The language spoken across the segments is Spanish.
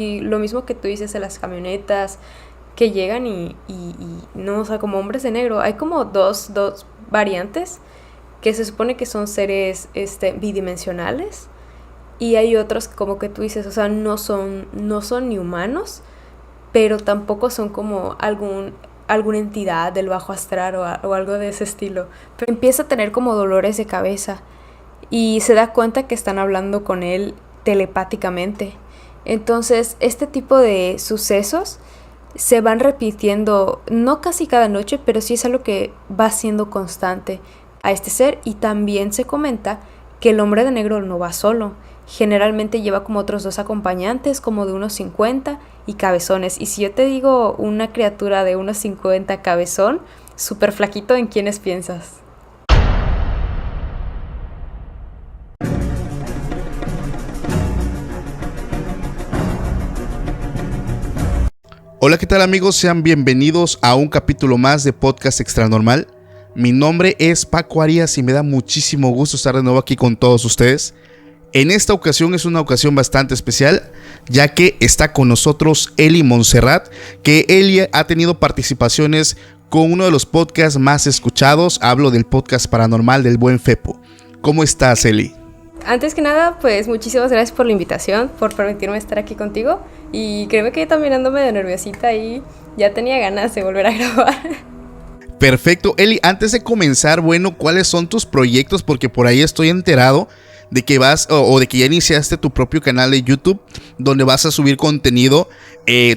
Y lo mismo que tú dices de las camionetas que llegan no, o sea, como hombres de negro. Hay como dos variantes que se supone que son seres bidimensionales y hay otros como que tú dices, o sea, no son ni humanos, pero tampoco son como alguna entidad del bajo astral o algo de ese estilo. Pero empieza a tener como dolores de cabeza y se da cuenta que están hablando con él telepáticamente. Entonces, este tipo de sucesos se van repitiendo, no casi cada noche, pero sí es algo que va siendo constante a este ser. Y también se comenta que el hombre de negro no va solo. Generalmente lleva como otros 2 acompañantes, como de unos 50 y cabezones. Y si yo te digo una criatura de unos 50 cabezón, súper flaquito, ¿en quiénes piensas? Hola, ¿qué tal amigos? Sean bienvenidos a un capítulo más de Podcast Extra Normal. Mi nombre es Paco Arias y me da muchísimo gusto estar de nuevo aquí con todos ustedes. En esta ocasión es una ocasión bastante especial, ya que está con nosotros Eli Montserrat, que Eli ha tenido participaciones con uno de los podcasts más escuchados. Hablo del podcast paranormal del buen Fepo. ¿Cómo estás, Eli? Antes que nada, pues muchísimas gracias por la invitación, por permitirme estar aquí contigo. Y créeme que yo también ando medio nerviosita y ya tenía ganas de volver a grabar. Perfecto. Eli, antes de comenzar, bueno, ¿cuáles son tus proyectos? Porque por ahí estoy enterado de que vas o de que ya iniciaste tu propio canal de YouTube donde vas a subir contenido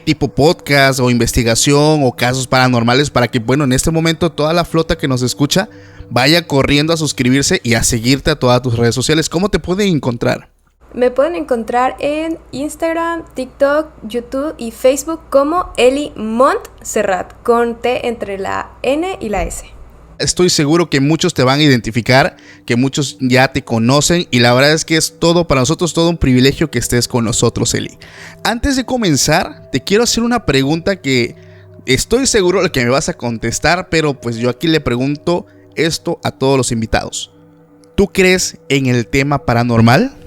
tipo podcast o investigación o casos paranormales para que, bueno, en este momento toda la flota que nos escucha vaya corriendo a suscribirse y a seguirte a todas tus redes sociales. ¿Cómo te pueden encontrar? Me pueden encontrar en Instagram, TikTok, YouTube y Facebook como Eli Montserrat, con T entre la N y la S. Estoy seguro que muchos te van a identificar, que muchos ya te conocen y la verdad es que es todo para nosotros, todo un privilegio que estés con nosotros, Eli. Antes de comenzar, te quiero hacer una pregunta que estoy seguro de que me vas a contestar, pero pues yo aquí le pregunto esto a todos los invitados. ¿Tú crees en el tema paranormal?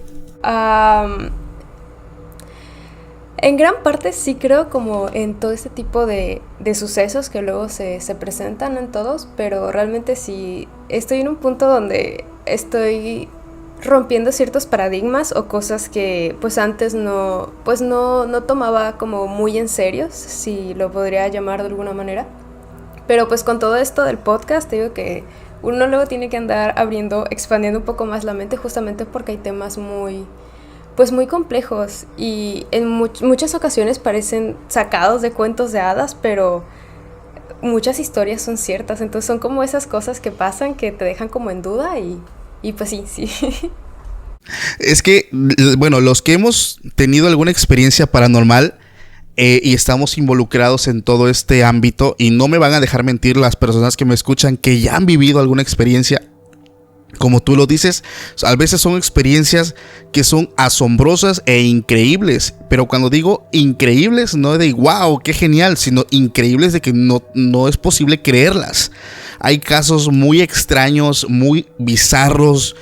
En gran parte sí creo como en todo este tipo de sucesos que luego se presentan en todos, pero realmente sí estoy en un punto donde estoy rompiendo ciertos paradigmas o cosas que pues antes no tomaba como muy en serio, si lo podría llamar de alguna manera. Pero pues con todo esto del podcast te digo que uno luego tiene que andar expandiendo un poco más la mente, justamente porque hay temas muy complejos y en muchas ocasiones parecen sacados de cuentos de hadas, pero muchas historias son ciertas, entonces son como esas cosas que pasan que te dejan como en duda y pues sí. Es que, bueno, los que hemos tenido alguna experiencia paranormal y estamos involucrados en todo este ámbito, y no me van a dejar mentir las personas que me escuchan que ya han vivido alguna experiencia, como tú lo dices, a veces son experiencias que son asombrosas e increíbles, pero cuando digo increíbles no de wow, qué genial, sino increíbles de que no es posible creerlas. Hay casos muy extraños, muy bizarros.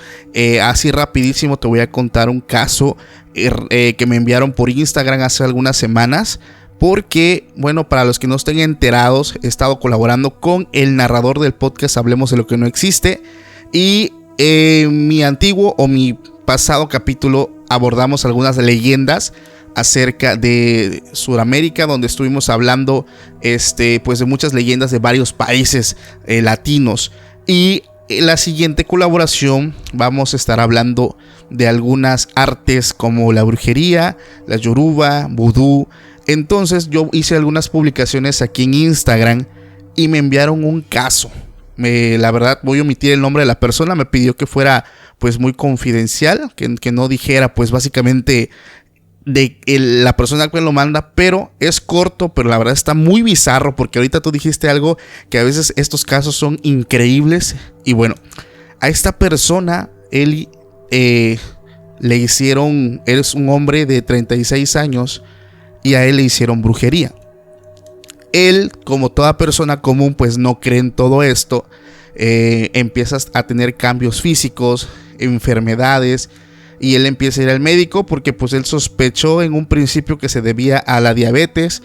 Así rapidísimo te voy a contar un caso que me enviaron por Instagram hace algunas semanas. Porque, bueno, para los que no estén enterados, he estado colaborando con el narrador del podcast Hablemos de lo que no existe. Y mi antiguo o mi pasado capítulo abordamos algunas leyendas acerca de Sudamérica, donde estuvimos hablando pues de muchas leyendas de varios países latinos. Y en la siguiente colaboración vamos a estar hablando de algunas artes como la brujería, la yoruba, vudú. Entonces yo hice algunas publicaciones aquí en Instagram y me enviaron un caso. La verdad voy a omitir el nombre de la persona, me pidió que fuera pues muy confidencial, que no dijera pues básicamente la persona que lo manda, pero es corto, pero la verdad está muy bizarro, porque ahorita tú dijiste algo que a veces estos casos son increíbles. Y bueno, a esta persona él le hicieron, él es un hombre de 36 años y a él le hicieron brujería. Él, como toda persona común, pues no cree en todo esto. Empiezas a tener cambios físicos, enfermedades. y él empieza a ir al médico porque pues él sospechó en un principio que se debía a la diabetes,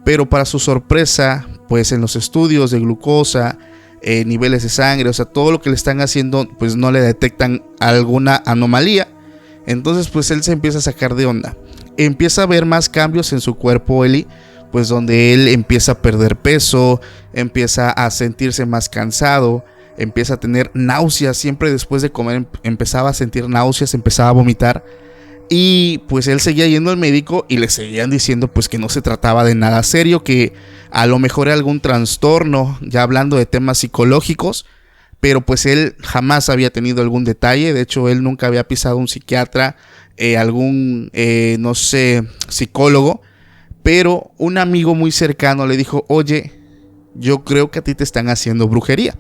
pero para su sorpresa, pues en los estudios de glucosa, niveles de sangre, o sea, todo lo que le están haciendo, pues no le detectan alguna anomalía. Entonces pues él se empieza a sacar de onda, empieza a ver más cambios en su cuerpo, Eli, pues donde él empieza a perder peso, empieza a sentirse más cansado, empieza a tener náuseas, siempre después de comer empezaba a sentir náuseas, empezaba a vomitar. Y pues él seguía yendo al médico y le seguían diciendo pues que no se trataba de nada serio, que a lo mejor era algún trastorno, ya hablando de temas psicológicos, pero pues él jamás había tenido algún detalle. De hecho él nunca había pisado un psiquiatra, algún no sé, psicólogo, pero un amigo muy cercano le dijo: oye, yo creo que a ti te están haciendo brujería.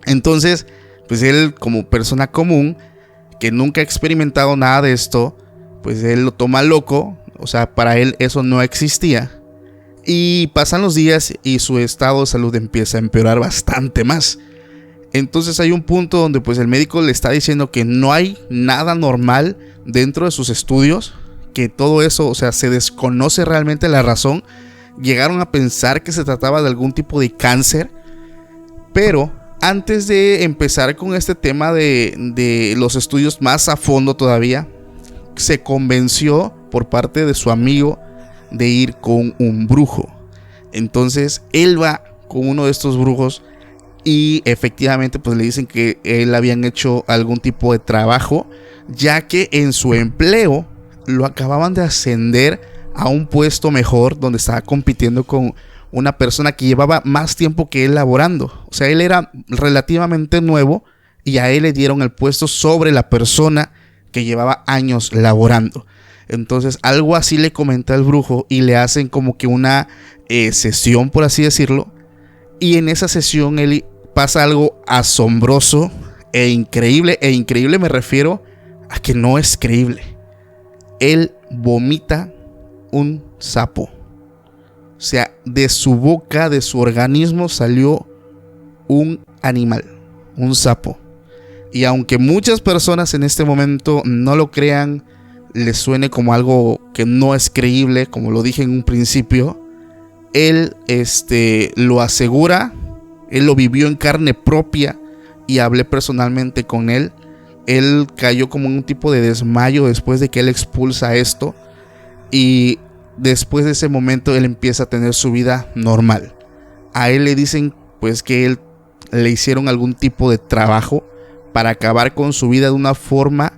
Entonces pues él, como persona común que nunca ha experimentado nada de esto, pues él lo toma loco. O sea, para él eso no existía. Y pasan los días y su estado de salud empieza a empeorar bastante más. Entonces hay un punto donde pues el médico le está diciendo que no hay nada normal dentro de sus estudios, que todo eso, o sea, se desconoce realmente la razón. Llegaron a pensar que se trataba de algún tipo de cáncer, pero antes de empezar con este tema de los estudios más a fondo todavía, se convenció por parte de su amigo de ir con un brujo. Entonces él va con uno de estos brujos y efectivamente pues le dicen que él habían hecho algún tipo de trabajo, ya que en su empleo lo acababan de ascender a un puesto mejor, donde estaba compitiendo con una persona que llevaba más tiempo que él laborando. O sea, él era relativamente nuevo y a él le dieron el puesto sobre la persona que llevaba años laborando. Entonces algo así le comenta el brujo y le hacen como que una sesión, por así decirlo. Y en esa sesión él pasa algo asombroso e increíble. E increíble me refiero a que no es creíble. Él vomita un sapo. O sea, de su boca, de su organismo salió un animal, un sapo. Y aunque muchas personas en este momento no lo crean, les suene como algo que no es creíble, como lo dije en un principio, él lo asegura, él lo vivió en carne propia y hablé personalmente con él. Él cayó como en un tipo de desmayo después de que él expulsa esto, y después de ese momento él empieza a tener su vida normal. A él le dicen pues que él le hicieron algún tipo de trabajo para acabar con su vida de una forma,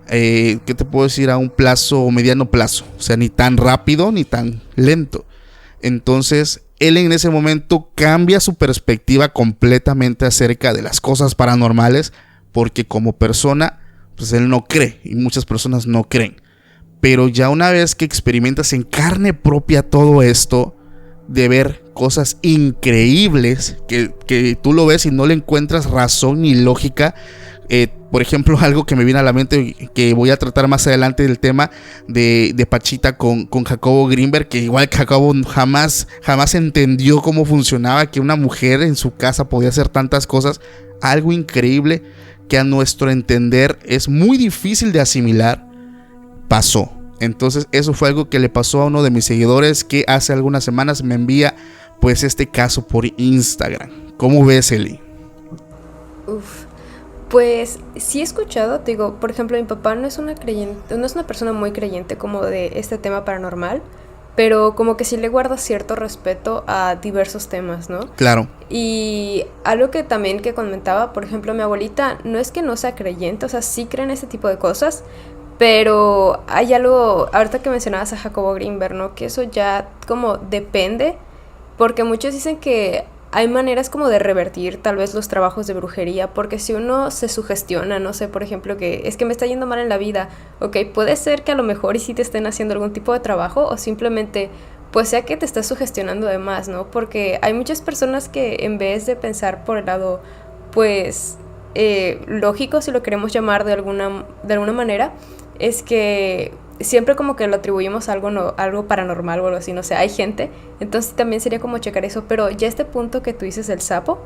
¿qué te puedo decir? A un plazo o mediano plazo. O sea, ni tan rápido ni tan lento. Entonces él en ese momento cambia su perspectiva completamente acerca de las cosas paranormales, porque como persona pues él no cree y muchas personas no creen. Pero ya una vez que experimentas en carne propia todo esto, de ver cosas increíbles que tú lo ves y no le encuentras razón ni lógica. Por ejemplo, algo que me viene a la mente, que voy a tratar más adelante, del tema de Pachita con Jacobo Greenberg, que igual que Jacobo jamás entendió cómo funcionaba, que una mujer en su casa podía hacer tantas cosas. Algo increíble que a nuestro entender es muy difícil de asimilar, pasó. Entonces eso fue algo que le pasó a uno de mis seguidores, que hace algunas semanas me envía pues este caso por Instagram. ¿Cómo ves, Eli? Pues sí he escuchado, te digo, por ejemplo, mi papá no es una persona muy creyente como de este tema paranormal, pero como que sí le guarda cierto respeto a diversos temas, ¿no? Claro. Y algo que también que comentaba, por ejemplo, mi abuelita no es que no sea creyente, o sea, sí cree en ese tipo de cosas, pero hay algo, ahorita que mencionabas a Jacobo Greenberg, ¿no? Que eso ya como depende, porque muchos dicen que hay maneras como de revertir tal vez los trabajos de brujería, porque si uno se sugestiona, no sé, por ejemplo, que es que me está yendo mal en la vida, ok, puede ser que a lo mejor y sí te estén haciendo algún tipo de trabajo, o simplemente pues sea que te estás sugestionando de más, ¿no? Porque hay muchas personas que en vez de pensar por el lado pues lógico, si lo queremos llamar de alguna manera, es que siempre como que lo atribuimos a algo paranormal o algo así, no sé, hay gente, entonces también sería como checar eso. Pero ya este punto que tú dices del sapo,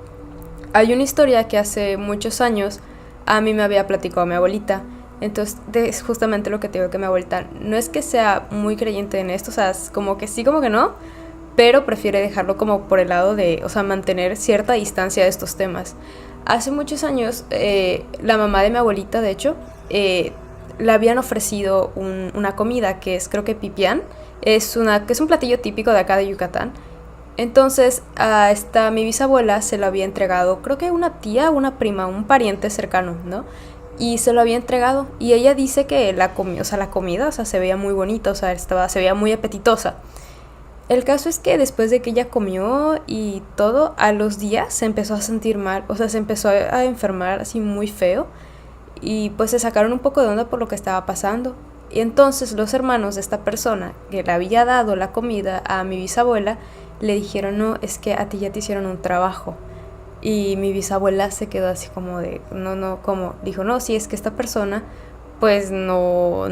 hay una historia que hace muchos años a mí me había platicado mi abuelita, Entonces es justamente lo que te digo, que mi abuelita no es que sea muy creyente en esto, o sea, es como que sí, como que no, pero prefiere dejarlo como por el lado de, o sea, mantener cierta distancia de estos temas. Hace muchos años, la mamá de mi abuelita, de hecho, le habían ofrecido una comida que es, creo que pipián, que es un platillo típico de acá de Yucatán. Entonces mi bisabuela se lo había entregado, creo que una tía, una prima, un pariente cercano, ¿no? Y se lo había entregado y ella dice que la comida, o sea, se veía muy bonita, o sea, se veía muy apetitosa. El caso es que después de que ella comió y todo, a los días se empezó a sentir mal, o sea, se empezó a enfermar así muy feo y pues se sacaron un poco de onda por lo que estaba pasando. Y entonces los hermanos de esta persona que le había dado la comida a mi bisabuela le dijeron, no, es que a ti ya te hicieron un trabajo. Y mi bisabuela se quedó así como de, no, como, dijo, no, sí, es que esta persona pues no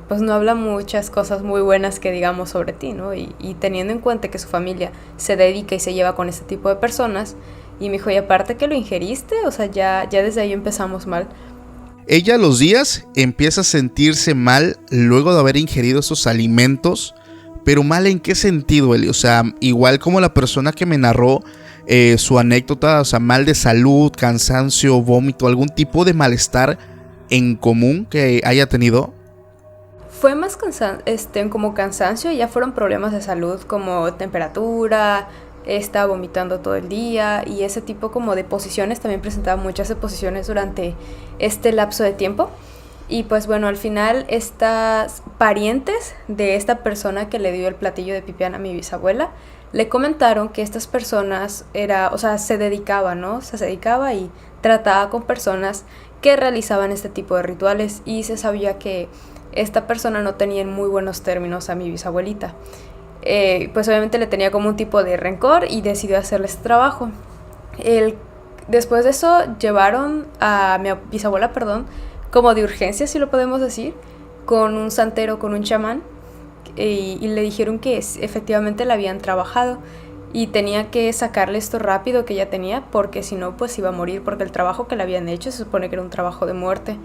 habla muchas cosas muy buenas que digamos sobre ti, ¿no? Y teniendo en cuenta que su familia se dedica y se lleva con este tipo de personas, y me dijo, y aparte que lo ingeriste, o sea, ya desde ahí empezamos mal. Ella a los días empieza a sentirse mal luego de haber ingerido esos alimentos, pero mal en qué sentido, Eli? O sea, igual como la persona que me narró su anécdota, o sea, mal de salud, cansancio, vómito, algún tipo de malestar en común que haya tenido. Fue más como cansancio, ya fueron problemas de salud como temperatura, estaba vomitando todo el día y ese tipo como de posiciones, también presentaba muchas posiciones durante este lapso de tiempo. Y pues bueno, al final estas parientes de esta persona que le dio el platillo de pipián a mi bisabuela, le comentaron que estas personas se dedicaba, ¿no? O sea, se dedicaba y trataba con personas que realizaban este tipo de rituales y se sabía que esta persona no tenía en muy buenos términos a mi bisabuelita. Pues obviamente le tenía como un tipo de rencor y decidió hacerle este trabajo. Después de eso llevaron a mi bisabuela, como de urgencia, si lo podemos decir, con un santero, con un chamán, y le dijeron que efectivamente la habían trabajado y tenía que sacarle esto rápido que ella tenía, porque si no pues iba a morir, porque el trabajo que le habían hecho se supone que era un trabajo de muerte.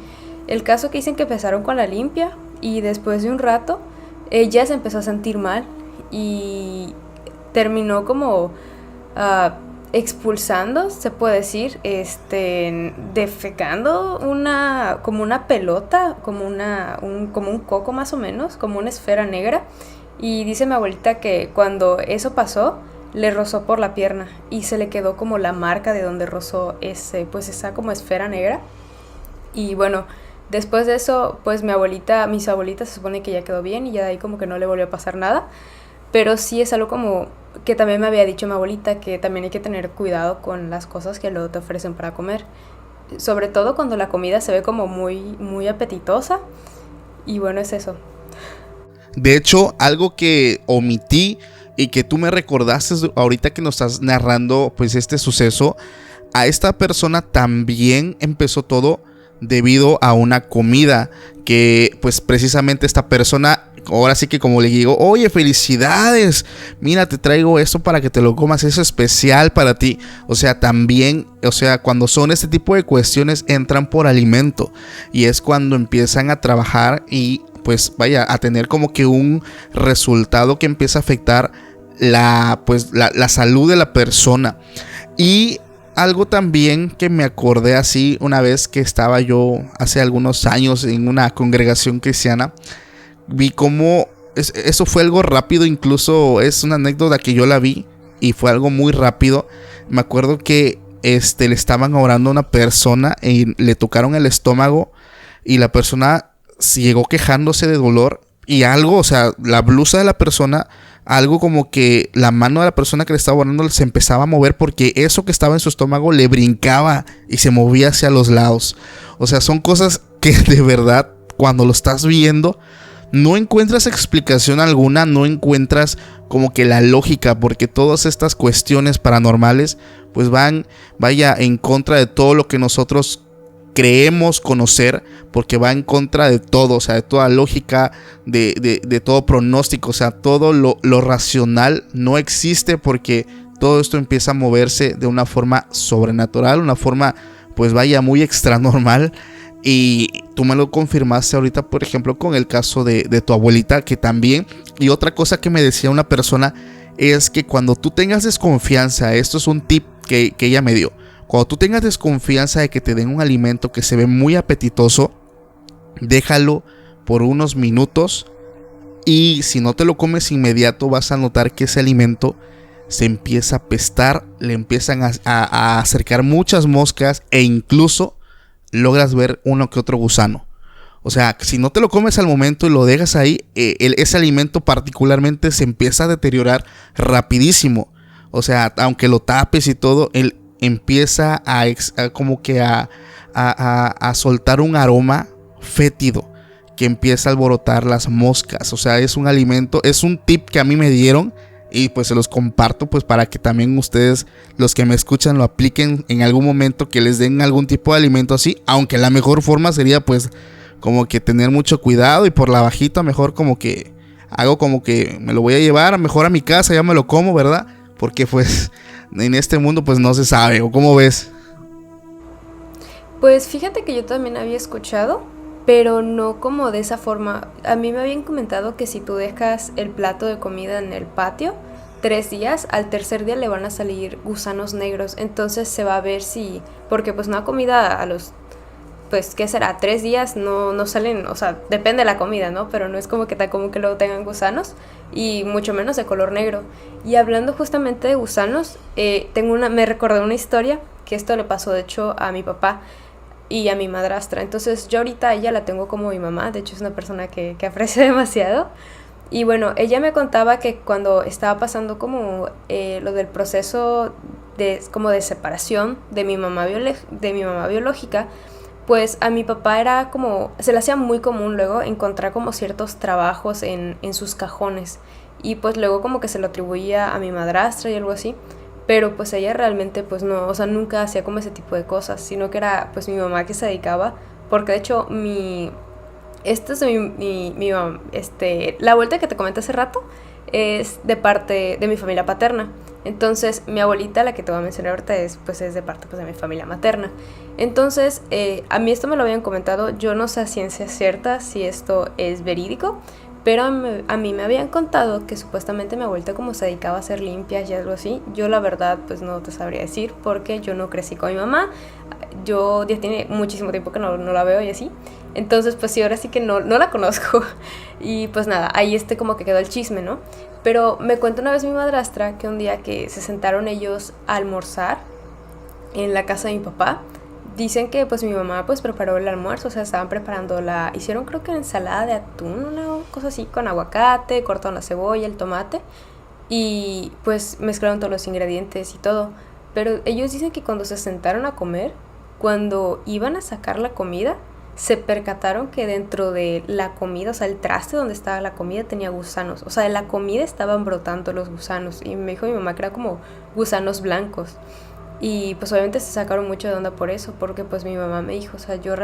El caso que dicen que empezaron con la limpia y después de un rato ella se empezó a sentir mal y terminó como expulsando, se puede decir, defecando como una pelota, como un coco más o menos, como una esfera negra. Y dice mi abuelita que cuando eso pasó, le rozó por la pierna y se le quedó como la marca de donde rozó esa como esfera negra. Y bueno, después de eso, pues mis abuelitas se supone que ya quedó bien y ya de ahí como que no le volvió a pasar nada. Pero sí es algo como que también me había dicho mi abuelita, que también hay que tener cuidado con las cosas que luego te ofrecen para comer. Sobre todo cuando la comida se ve como muy, muy apetitosa. Y bueno, es eso. De hecho, algo que omití y que tú me recordaste ahorita que nos estás narrando pues este suceso, a esta persona también empezó todo debido a una comida que pues precisamente esta persona, ahora sí que como le digo, oye, felicidades, mira, te traigo esto para que te lo comas, es especial para ti. O sea, también, cuando son este tipo de cuestiones entran por alimento y es cuando empiezan a trabajar y pues vaya a tener como que un resultado que empieza a afectar la salud de la persona. Y algo también que me acordé así una vez que estaba yo hace algunos años en una congregación cristiana, vi cómo eso fue algo rápido, incluso es una anécdota que yo la vi y fue algo muy rápido. Me acuerdo que le estaban orando a una persona y le tocaron el estómago y la persona llegó quejándose de dolor y algo, o sea, la blusa de la persona, algo como que la mano de la persona que le estaba orando se empezaba a mover porque eso que estaba en su estómago le brincaba y se movía hacia los lados. O sea, son cosas que de verdad cuando lo estás viendo no encuentras explicación alguna, no encuentras como que la lógica, porque todas estas cuestiones paranormales pues vaya en contra de todo lo que nosotros creemos conocer, porque va en contra de todo, o sea, de toda lógica, de todo pronóstico, o sea, todo lo racional no existe, porque todo esto empieza a moverse de una forma sobrenatural, una forma pues vaya muy extranormal. Y tú me lo confirmaste ahorita, por ejemplo, con el caso de tu abuelita, que también. Y otra cosa que me decía una persona es que cuando tú tengas desconfianza, esto es un tip que ella me dio, cuando tú tengas desconfianza de que te den un alimento que se ve muy apetitoso, déjalo por unos minutos, y si no te lo comes inmediato vas a notar que ese alimento se empieza a apestar, le empiezan a acercar muchas moscas e incluso logras ver uno que otro gusano. O sea, si no te lo comes al momento y lo dejas ahí, ese alimento particularmente se empieza a deteriorar rapidísimo. O sea, aunque lo tapes y todo, él empieza a soltar un aroma fétido que empieza a alborotar las moscas. O sea, es un alimento, es un tip que a mí me dieron y pues se los comparto pues para que también ustedes, los que me escuchan, lo apliquen en algún momento, que les den algún tipo de alimento así, aunque la mejor forma sería pues como que tener mucho cuidado y por la bajita mejor como que hago como que me lo voy a llevar mejor a mi casa, ya me lo como, ¿verdad? Porque pues en este mundo pues no se sabe. ¿O cómo ves? Pues fíjate que yo también había escuchado, pero no como de esa forma. A mí me habían comentado que si tú dejas el plato de comida en el patio 3 días, al tercer día le van a salir gusanos negros. Entonces se va a ver si, porque pues una comida a los, pues, ¿qué será? 3 días no salen, o sea, depende de la comida, ¿no? Pero no es como que tan común que luego tengan gusanos, y mucho menos de color negro. Y hablando justamente de gusanos, me recordé una historia, que esto le pasó de hecho a mi papá y a mi madrastra. Entonces yo ahorita a ella la tengo como mi mamá, de hecho es una persona que aprecio demasiado. Y bueno, ella me contaba que cuando estaba pasando como lo del proceso como de separación de mi mamá biológica, pues a mi papá era como, se le hacía muy común luego encontrar como ciertos trabajos en sus cajones, y pues luego como que se lo atribuía a mi madrastra y algo así, pero pues ella realmente pues no, o sea, nunca hacía como ese tipo de cosas, sino que era pues mi mamá que se dedicaba, porque de hecho esta es la vuelta que te comenté hace rato es de parte de mi familia paterna. Entonces mi abuelita, la que te voy a mencionar ahorita, es de parte pues de mi familia materna. Entonces a mí esto me lo habían comentado, yo no sé a ciencia cierta si esto es verídico, pero a mí me habían contado que supuestamente mi abuelita como se dedicaba a hacer limpias y algo así. Yo la verdad pues no te sabría decir porque yo no crecí con mi mamá, yo ya tiene muchísimo tiempo que no la veo y así. Entonces pues sí, ahora sí que no la conozco. Y pues nada, ahí como que quedó el chisme, ¿no? Pero me cuenta una vez mi madrastra que un día que se sentaron ellos a almorzar en la casa de mi papá, dicen que pues mi mamá pues preparó el almuerzo, o sea, estaban preparando hicieron creo que ensalada de atún, una cosa así, con aguacate, cortaron la cebolla, el tomate, y pues mezclaron todos los ingredientes y todo. Pero ellos dicen que cuando se sentaron a comer, cuando iban a sacar la comida, se percataron que dentro de la comida, o sea, el traste donde estaba la comida tenía gusanos. O sea, de la comida estaban brotando los gusanos. Y me dijo mi mamá que eran como gusanos blancos. Y pues obviamente se sacaron mucho de onda por eso, porque pues mi mamá me dijo, o sea, yo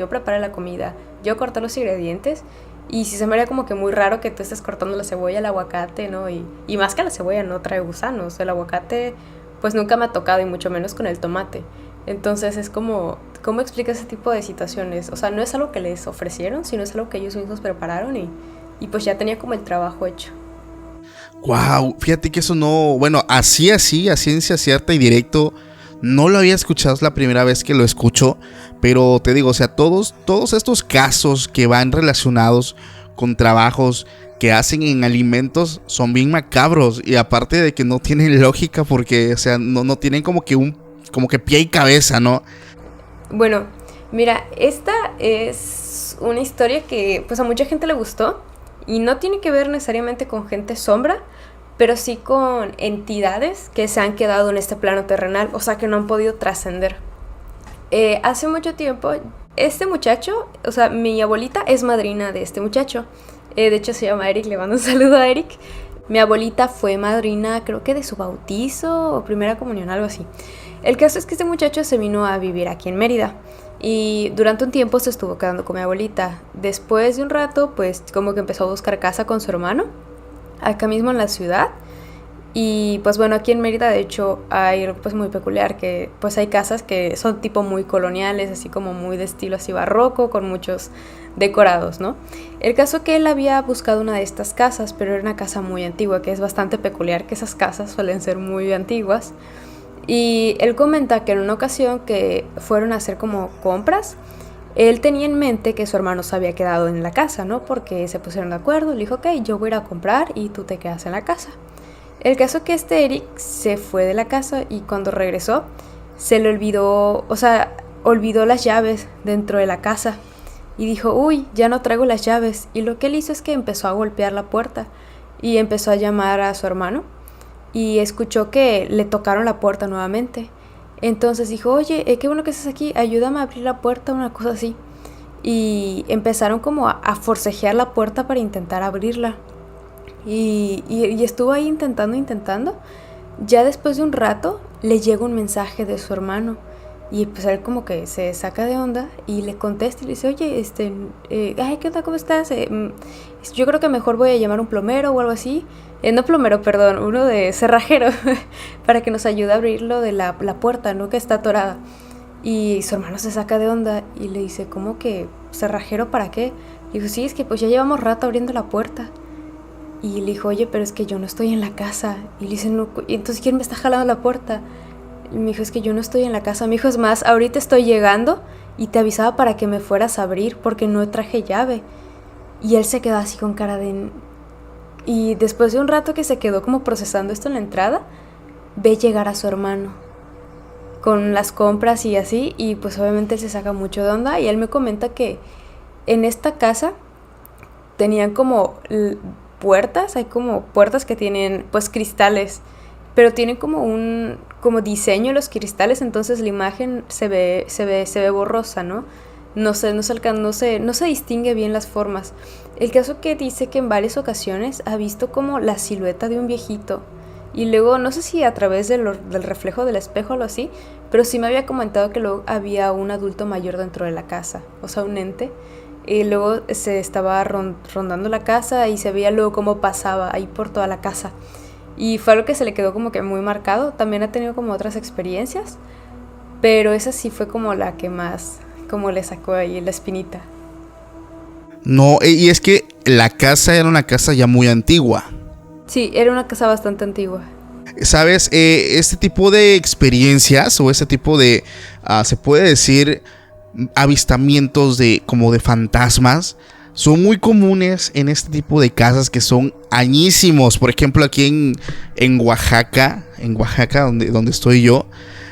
preparé la comida, yo corté los ingredientes, y si se me haría como que muy raro que tú estés cortando la cebolla, el aguacate, ¿no? Y más que la cebolla no trae gusanos, el aguacate pues nunca me ha tocado, y mucho menos con el tomate. Entonces es como, ¿cómo explicas ese tipo de situaciones? O sea, no es algo que les ofrecieron, sino es algo que ellos mismos prepararon, y pues ya tenía como el trabajo hecho. Wow, fíjate que eso no, bueno, así, a ciencia cierta y directo, no lo había escuchado, es la primera vez que lo escucho, pero te digo, o sea, todos estos casos que van relacionados con trabajos que hacen en alimentos son bien macabros, y aparte de que no tienen lógica, porque, o sea, no tienen como que pie y cabeza, ¿no? Bueno, mira, esta es una historia que pues a mucha gente le gustó, y no tiene que ver necesariamente con gente sombra, pero sí con entidades que se han quedado en este plano terrenal, o sea, que no han podido trascender. Hace mucho tiempo, este muchacho, o sea, mi abuelita es madrina de este muchacho. De hecho se llama Eric, le mando un saludo a Eric. Mi abuelita fue madrina, creo que de su bautizo o primera comunión, algo así. El caso es que este muchacho se vino a vivir aquí en Mérida, y durante un tiempo se estuvo quedando con mi abuelita. Después de un rato, pues como que empezó a buscar casa con su hermano, acá mismo en la ciudad. Y pues bueno, aquí en Mérida de hecho hay algo pues muy peculiar, que pues hay casas que son tipo muy coloniales, así como muy de estilo así barroco, con muchos decorados, ¿no? El caso que él había buscado una de estas casas, pero era una casa muy antigua, que es bastante peculiar que esas casas suelen ser muy antiguas. Y él comenta que en una ocasión que fueron a hacer como compras, él tenía en mente que su hermano se había quedado en la casa, ¿no? Porque se pusieron de acuerdo, le dijo, ok, yo voy a ir a comprar y tú te quedas en la casa. El caso que Eric se fue de la casa y cuando regresó se le olvidó, o sea, olvidó las llaves dentro de la casa y dijo, uy, ya no traigo las llaves. Y lo que él hizo es que empezó a golpear la puerta y empezó a llamar a su hermano y escuchó que le tocaron la puerta nuevamente. Entonces dijo, oye, qué bueno que estás aquí, ayúdame a abrir la puerta, una cosa así. Y empezaron como a forcejear la puerta para intentar abrirla. Y estuvo ahí intentando. Ya después de un rato le llega un mensaje de su hermano. Y pues él como que se saca de onda y le contesta y le dice, oye, ay, ¿qué onda? ¿Cómo estás? Yo creo que mejor voy a llamar a un plomero o algo así. No plomero, perdón, uno de cerrajero, para que nos ayude a abrir lo de la puerta, ¿no? Que está atorada. Y su hermano se saca de onda y le dice, ¿cómo que cerrajero para qué? Le dijo, sí, es que pues ya llevamos rato abriendo la puerta. Y le dijo, oye, pero es que yo no estoy en la casa. Y le dice, no, entonces ¿quién me está jalando la puerta? Y me dijo, es que yo no estoy en la casa. Me dijo, es más, ahorita estoy llegando y te avisaba para que me fueras a abrir porque no traje llave. Y él se quedó así con cara de... Y después de un rato que se quedó como procesando esto en la entrada, ve llegar a su hermano con las compras y así, y pues obviamente él se saca mucho de onda y él me comenta que en esta casa tenían como puertas, hay como puertas que tienen pues cristales, pero tienen como un como diseño los cristales, entonces la imagen se ve borrosa, ¿no? No se distingue bien las formas. El caso que dice que en varias ocasiones ha visto como la silueta de un viejito. Y luego, no sé si a través del reflejo del espejo o algo así, pero sí me había comentado que luego había un adulto mayor dentro de la casa, o sea, un ente. Y luego se estaba rondando la casa y se veía luego cómo pasaba ahí por toda la casa. Y fue algo que se le quedó como que muy marcado. También ha tenido como otras experiencias, pero esa sí fue como la que más como le sacó ahí la espinita. No, y es que la casa era una casa ya muy antigua. Sí, era una casa bastante antigua. ¿Sabes? Este tipo de experiencias o este tipo de, se puede decir, avistamientos de como de fantasmas son muy comunes en este tipo de casas que son añísimos. Por ejemplo, aquí en Oaxaca, donde estoy yo,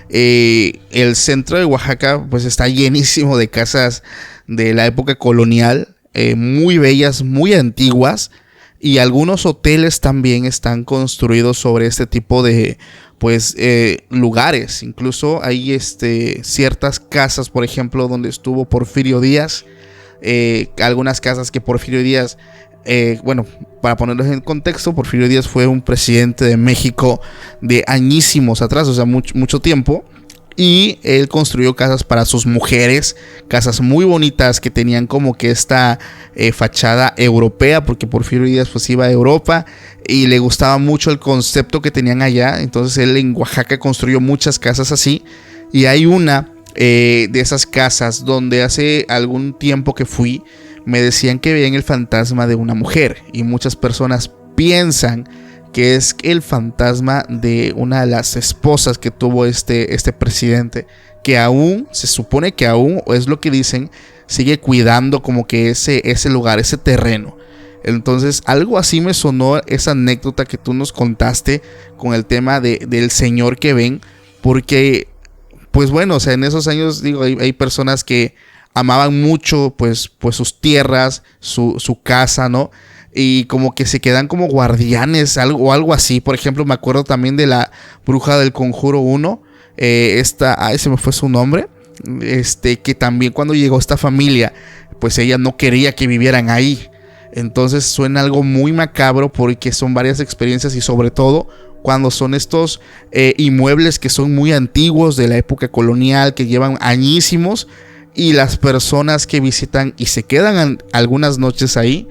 el centro de Oaxaca pues está llenísimo de casas de la época colonial, muy bellas, muy antiguas, y algunos hoteles también están construidos sobre este tipo de pues lugares. Incluso hay ciertas casas, por ejemplo, donde estuvo Porfirio Díaz, algunas casas que Porfirio Díaz, bueno, para ponerlos en contexto, Porfirio Díaz fue un presidente de México de añísimos atrás, o sea, mucho tiempo. Y él construyó casas para sus mujeres, casas muy bonitas que tenían como que esta fachada europea, porque Porfirio Díaz pues iba a Europa y le gustaba mucho el concepto que tenían allá. Entonces él en Oaxaca construyó muchas casas así. Y hay una de esas casas donde hace algún tiempo que fui, me decían que veían el fantasma de una mujer. Y muchas personas piensan que es el fantasma de una de las esposas que tuvo este presidente, que aún, se supone que aún, o es lo que dicen, sigue cuidando como que ese lugar, ese terreno. Entonces algo así me sonó esa anécdota que tú nos contaste con el tema del señor que ven, porque pues bueno, o sea, en esos años digo, hay personas que amaban mucho pues sus tierras, su casa, ¿no? Y como que se quedan como guardianes, algo así. Por ejemplo, me acuerdo también de la bruja del Conjuro 1. Se me fue su nombre. Que también cuando llegó esta familia, pues ella no quería que vivieran ahí. Entonces suena algo muy macabro porque son varias experiencias y sobre todo cuando son estos inmuebles que son muy antiguos de la época colonial, que llevan añísimos, y las personas que visitan y se quedan algunas noches ahí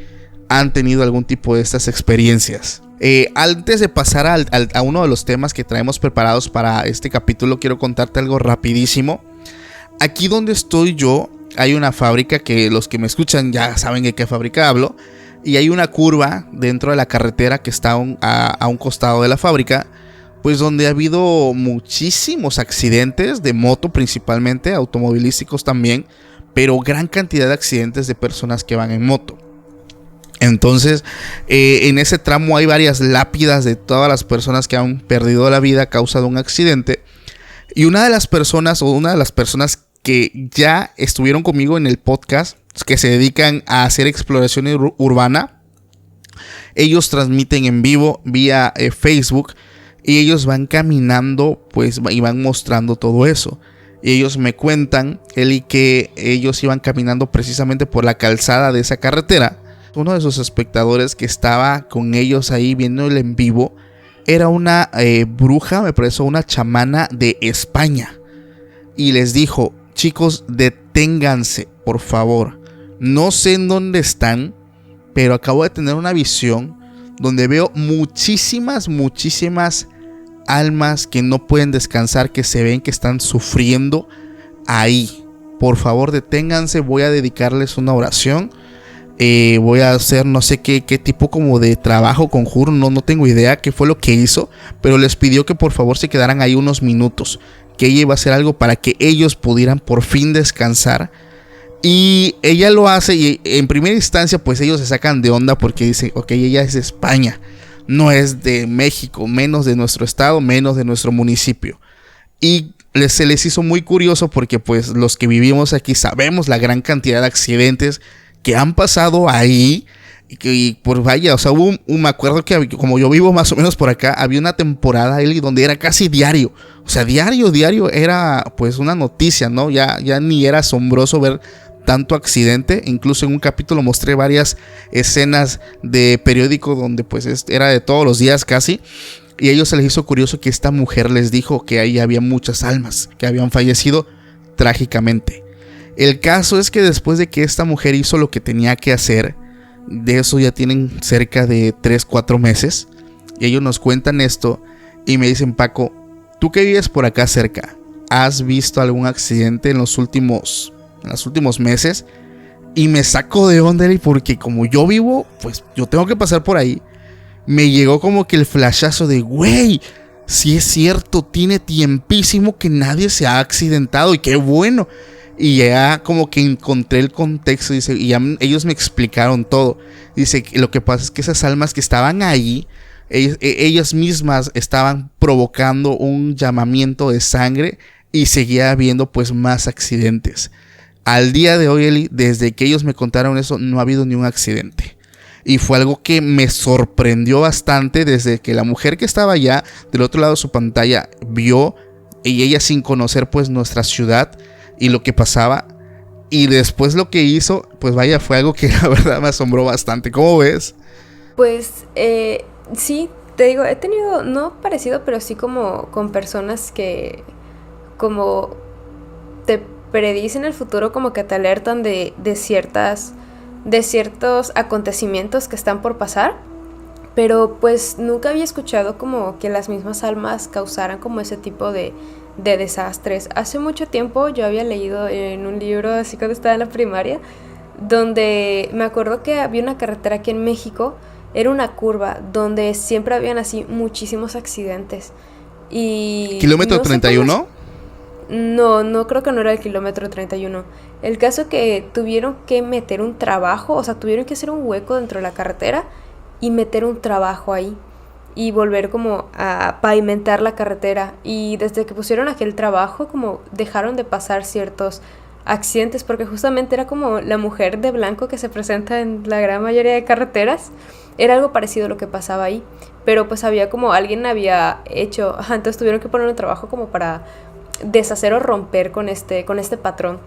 han tenido algún tipo de estas experiencias. Antes de pasar a uno de los temas que traemos preparados para este capítulo, quiero contarte algo rapidísimo. Aquí donde estoy yo hay una fábrica que los que me escuchan ya saben de qué fábrica hablo. Y hay una curva dentro de la carretera que está a un costado de la fábrica, pues donde ha habido muchísimos accidentes de moto principalmente, automovilísticos también, pero gran cantidad de accidentes de personas que van en moto. Entonces, en ese tramo hay varias lápidas de todas las personas que han perdido la vida a causa de un accidente. Y una de las personas que ya estuvieron conmigo en el podcast, que se dedican a hacer exploración urbana, ellos transmiten en vivo vía Facebook y ellos van caminando pues y van mostrando todo eso. Y ellos me cuentan, Eli, que ellos iban caminando precisamente por la calzada de esa carretera. Uno de esos espectadores que estaba con ellos ahí viéndolo en vivo era una bruja, me parece una chamana de España. Y les dijo: chicos, deténganse, por favor. No sé en dónde están, pero acabo de tener una visión donde veo muchísimas almas que no pueden descansar, que se ven que están sufriendo ahí. Por favor, deténganse, voy a dedicarles una oración. Voy a hacer no sé qué tipo como de trabajo, conjuro, no tengo idea qué fue lo que hizo, pero les pidió que por favor se quedaran ahí unos minutos, que ella iba a hacer algo para que ellos pudieran por fin descansar. Y ella lo hace y en primera instancia pues ellos se sacan de onda porque dicen: ok, ella es de España, no es de México, menos de nuestro estado, menos de nuestro municipio. Y se les hizo muy curioso porque pues los que vivimos aquí sabemos la gran cantidad de accidentes que han pasado ahí. Y pues vaya, o sea, me acuerdo que como yo vivo más o menos por acá, había una temporada ahí donde era casi diario. O sea, diario era pues una noticia, ¿no? Ya ni era asombroso ver tanto accidente. Incluso en un capítulo mostré varias escenas de periódico donde pues era de todos los días casi. Y a ellos se les hizo curioso que esta mujer les dijo que ahí había muchas almas que habían fallecido trágicamente. El caso es que después de que esta mujer hizo lo que tenía que hacer, de eso ya tienen cerca de 3-4 meses, y ellos nos cuentan esto y me dicen: Paco, tú que vives por acá cerca, ¿has visto algún accidente en los últimos meses? Y me saco de onda, porque como yo vivo, pues yo tengo que pasar por ahí. Me llegó como que el flashazo de: güey, sí es cierto, tiene tiempísimo que nadie se ha accidentado y qué bueno. Y ya como que encontré el contexto, dice, y ya ellos me explicaron todo. Dice que lo que pasa es que esas almas que estaban ahí, ellas mismas estaban provocando un llamamiento de sangre y seguía habiendo pues más accidentes. Al día de hoy, Eli, desde que ellos me contaron eso, no ha habido ni un accidente. Y fue algo que me sorprendió bastante desde que la mujer que estaba allá del otro lado de su pantalla vio, y ella sin conocer pues nuestra ciudad y lo que pasaba, y después lo que hizo, pues vaya, fue algo que la verdad me asombró bastante. ¿Cómo ves? Pues sí, te digo, he tenido, no parecido, pero sí como con personas que como te predicen el futuro, como que te alertan de ciertos acontecimientos que están por pasar. Pero pues nunca había escuchado como que las mismas almas causaran como ese tipo de desastres. Hace mucho tiempo yo había leído en un libro, así cuando estaba en la primaria, donde me acuerdo que había una carretera aquí en México, era una curva donde siempre habían así muchísimos accidentes. Y ¿Kilómetro 31? No creo que no era el kilómetro 31. El caso es que tuvieron que meter un trabajo, o sea, tuvieron que hacer un hueco dentro de la carretera y meter un trabajo ahí y volver como a pavimentar la carretera. Y desde que pusieron aquel trabajo, como dejaron de pasar ciertos accidentes, porque justamente era como la mujer de blanco que se presenta en la gran mayoría de carreteras. Era algo parecido a lo que pasaba ahí, pero pues había como alguien había hecho, entonces tuvieron que poner un trabajo como para deshacer o romper con este patrón.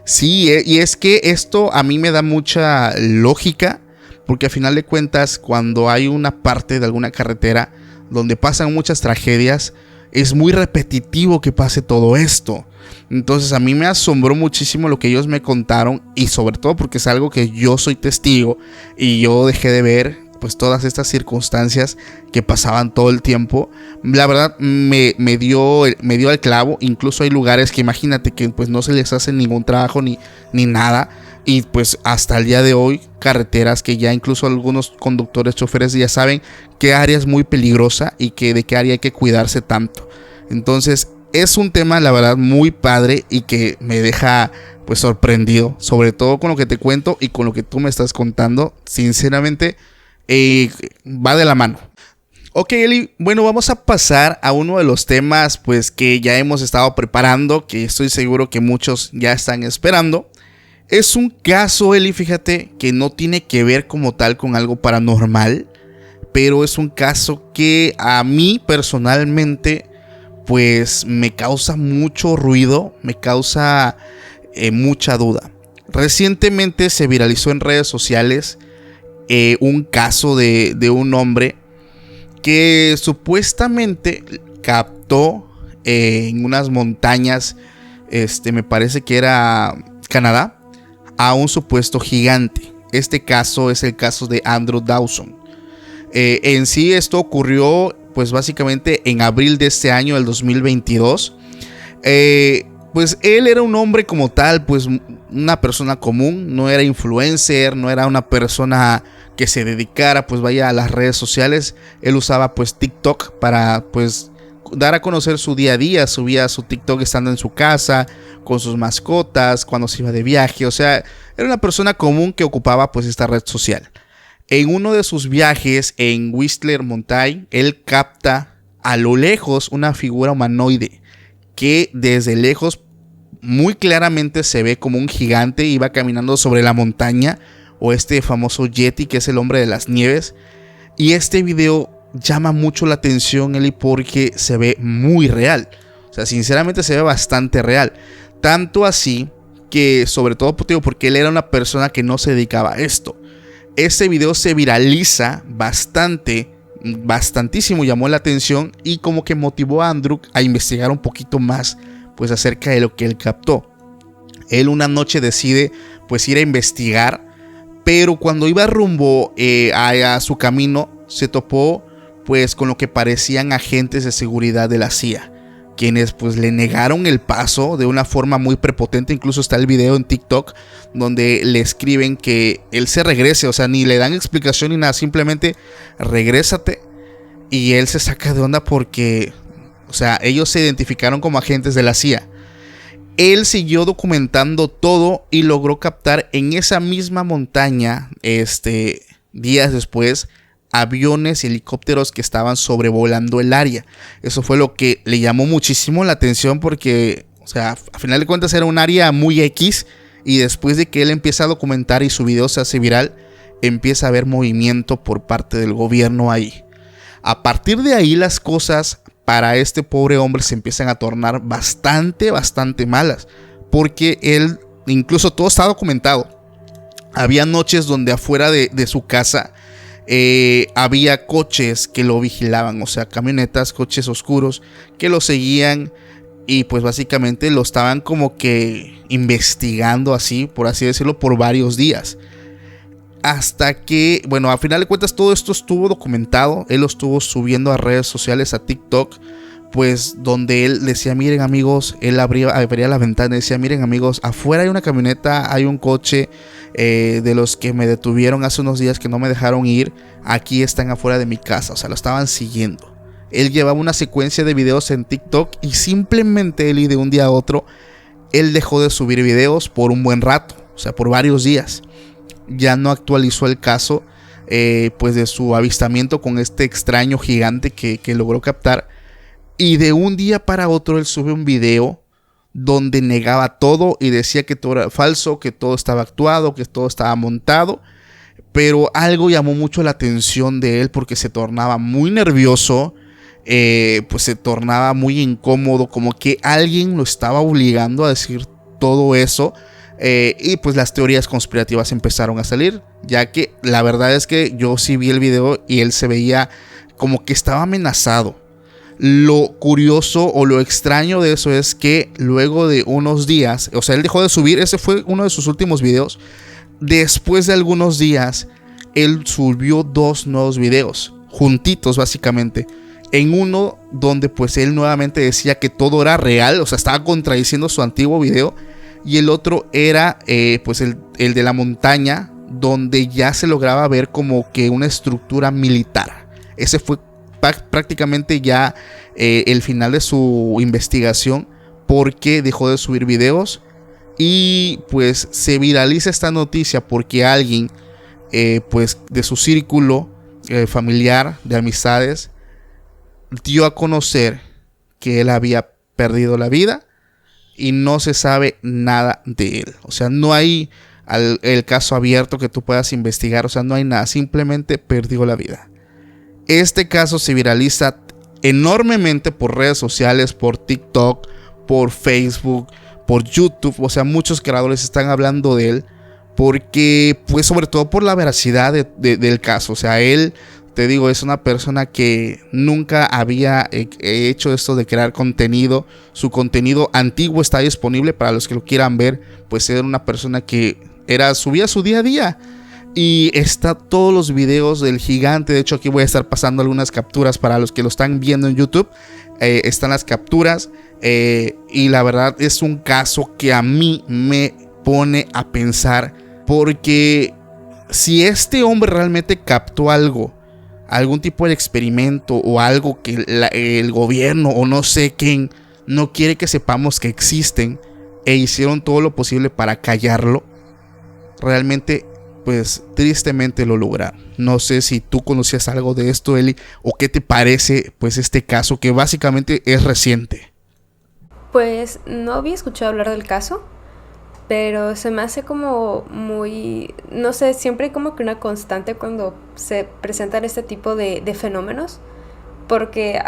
Sí, y es que esto a mí me da mucha lógica, porque a final de cuentas, cuando hay una parte de alguna carretera donde pasan muchas tragedias, es muy repetitivo que pase todo esto. Entonces a mí me asombró muchísimo lo que ellos me contaron, y sobre todo porque es algo que yo soy testigo y yo dejé de ver pues todas estas circunstancias que pasaban todo el tiempo. La verdad me dio al clavo. Incluso hay lugares que imagínate que pues no se les hace ningún trabajo ni nada. Y pues hasta el día de hoy, carreteras que ya incluso algunos conductores, choferes ya saben qué área es muy peligrosa y que de qué área hay que cuidarse tanto. Entonces es un tema, la verdad, muy padre y que me deja pues sorprendido, sobre todo con lo que te cuento y con lo que tú me estás contando. Sinceramente, va de la mano. Ok, Eli, bueno, vamos a pasar a uno de los temas pues que ya hemos estado preparando, que estoy seguro que muchos ya están esperando. Es un caso, Eli, fíjate, que no tiene que ver como tal con algo paranormal, pero es un caso que a mí personalmente pues me causa mucho ruido, me causa mucha duda. Recientemente se viralizó en redes sociales un caso de un hombre que supuestamente captó en unas montañas, me parece que era Canadá, a un supuesto gigante. Este caso es el caso de Andrew Dawson. En sí esto ocurrió pues básicamente en abril de este año, el 2022. Pues él era un hombre como tal, pues una persona común, no era influencer, no era una persona que se dedicara pues vaya a las redes sociales. Él usaba pues TikTok para pues dar a conocer su día a día, subía su TikTok estando en su casa, con sus mascotas, cuando se iba de viaje. O sea, era una persona común que ocupaba pues esta red social. En uno de sus viajes en Whistler, Montana, él capta a lo lejos una figura humanoide que desde lejos muy claramente se ve como un gigante. Iba caminando sobre la montaña, o este famoso Yeti, que es el hombre de las nieves. Y este video llama mucho la atención, Eli, porque se ve muy real. O sea, sinceramente se ve bastante real. Tanto así que, sobre todo porque él era una persona que no se dedicaba a esto. Este video se viraliza bastantísimo, llamó la atención y como que motivó a Andrew a investigar un poquito más pues acerca de lo que él captó. Él una noche decide pues ir a investigar, pero cuando iba rumbo a su camino se topó pues con lo que parecían agentes de seguridad de la CIA, quienes pues le negaron el paso de una forma muy prepotente. Incluso está el video en TikTok donde le escriben que él se regrese, o sea, ni le dan explicación ni nada, simplemente regrésate. Y él se saca de onda porque, o sea, ellos se identificaron como agentes de la CIA. Él siguió documentando todo y logró captar en esa misma montaña, días después, aviones y helicópteros que estaban sobrevolando el área. Eso fue lo que le llamó muchísimo la atención porque, o sea, a final de cuentas era un área muy X, y después de que él empieza a documentar y su video se hace viral, empieza a haber movimiento por parte del gobierno ahí. A partir de ahí las cosas para este pobre hombre se empiezan a tornar bastante malas, porque él, incluso todo está documentado. Había noches donde afuera de su casa había coches que lo vigilaban, o sea, camionetas, coches oscuros que lo seguían y pues básicamente lo estaban como que investigando, así, por así decirlo, por varios días. Hasta que, bueno, a final de cuentas todo esto estuvo documentado. Él lo estuvo subiendo a redes sociales, a TikTok, pues donde él decía, miren amigos, él abría la ventana y decía, miren amigos, afuera hay una camioneta, hay un coche de los que me detuvieron hace unos días que no me dejaron ir, aquí están afuera de mi casa. O sea, lo estaban siguiendo. Él llevaba una secuencia de videos en TikTok y simplemente él, y de un día a otro, él dejó de subir videos por un buen rato, o sea, por varios días. Ya no actualizó el caso pues de su avistamiento con este extraño gigante que logró captar. Y de un día para otro él sube un video donde negaba todo y decía que todo era falso, que todo estaba actuado, que todo estaba montado. Pero algo llamó mucho la atención de él porque se tornaba muy nervioso, pues se tornaba muy incómodo, como que alguien lo estaba obligando a decir todo eso. Y pues las teorías conspirativas empezaron a salir, ya que la verdad es que yo sí vi el video y él se veía como que estaba amenazado. Lo curioso o lo extraño de eso es que luego de unos días, o sea, él dejó de subir, ese fue uno de sus últimos videos. Después de algunos días, él subió 2 nuevos videos, juntitos básicamente. En uno donde pues él nuevamente decía que todo era real, o sea, estaba contradiciendo su antiguo video. Y el otro era pues el de la montaña, donde ya se lograba ver como que una estructura militar. Ese fue prácticamente ya el final de su investigación, porque dejó de subir videos. Y pues se viraliza esta noticia porque alguien pues de su círculo familiar, de amistades, dio a conocer que él había perdido la vida y no se sabe nada de él. O sea, no hay el caso abierto que tú puedas investigar, o sea, no hay nada, simplemente perdió la vida. Este caso se viraliza enormemente por redes sociales, por TikTok, por Facebook, por YouTube. O sea, muchos creadores están hablando de él porque, pues, sobre todo por la veracidad del caso. O sea, él, te digo, es una persona que nunca había hecho esto de crear contenido. Su contenido antiguo está disponible para los que lo quieran ver. Pues era una persona que subía su día a día. Y está todos los videos del gigante. De hecho, aquí voy a estar pasando algunas capturas para los que lo están viendo en YouTube. Están las capturas. Y la verdad es un caso que a mí me pone a pensar. Porque si este hombre realmente captó algo, algún tipo de experimento o algo que el gobierno o no sé quién no quiere que sepamos que existen, e hicieron todo lo posible para callarlo, realmente pues tristemente lo lograron. No sé si tú conocías algo de esto, Eli, o qué te parece pues este caso que básicamente es reciente. Pues no había escuchado hablar del caso, pero se me hace como muy, no sé, siempre hay como que una constante cuando se presentan este tipo de fenómenos, porque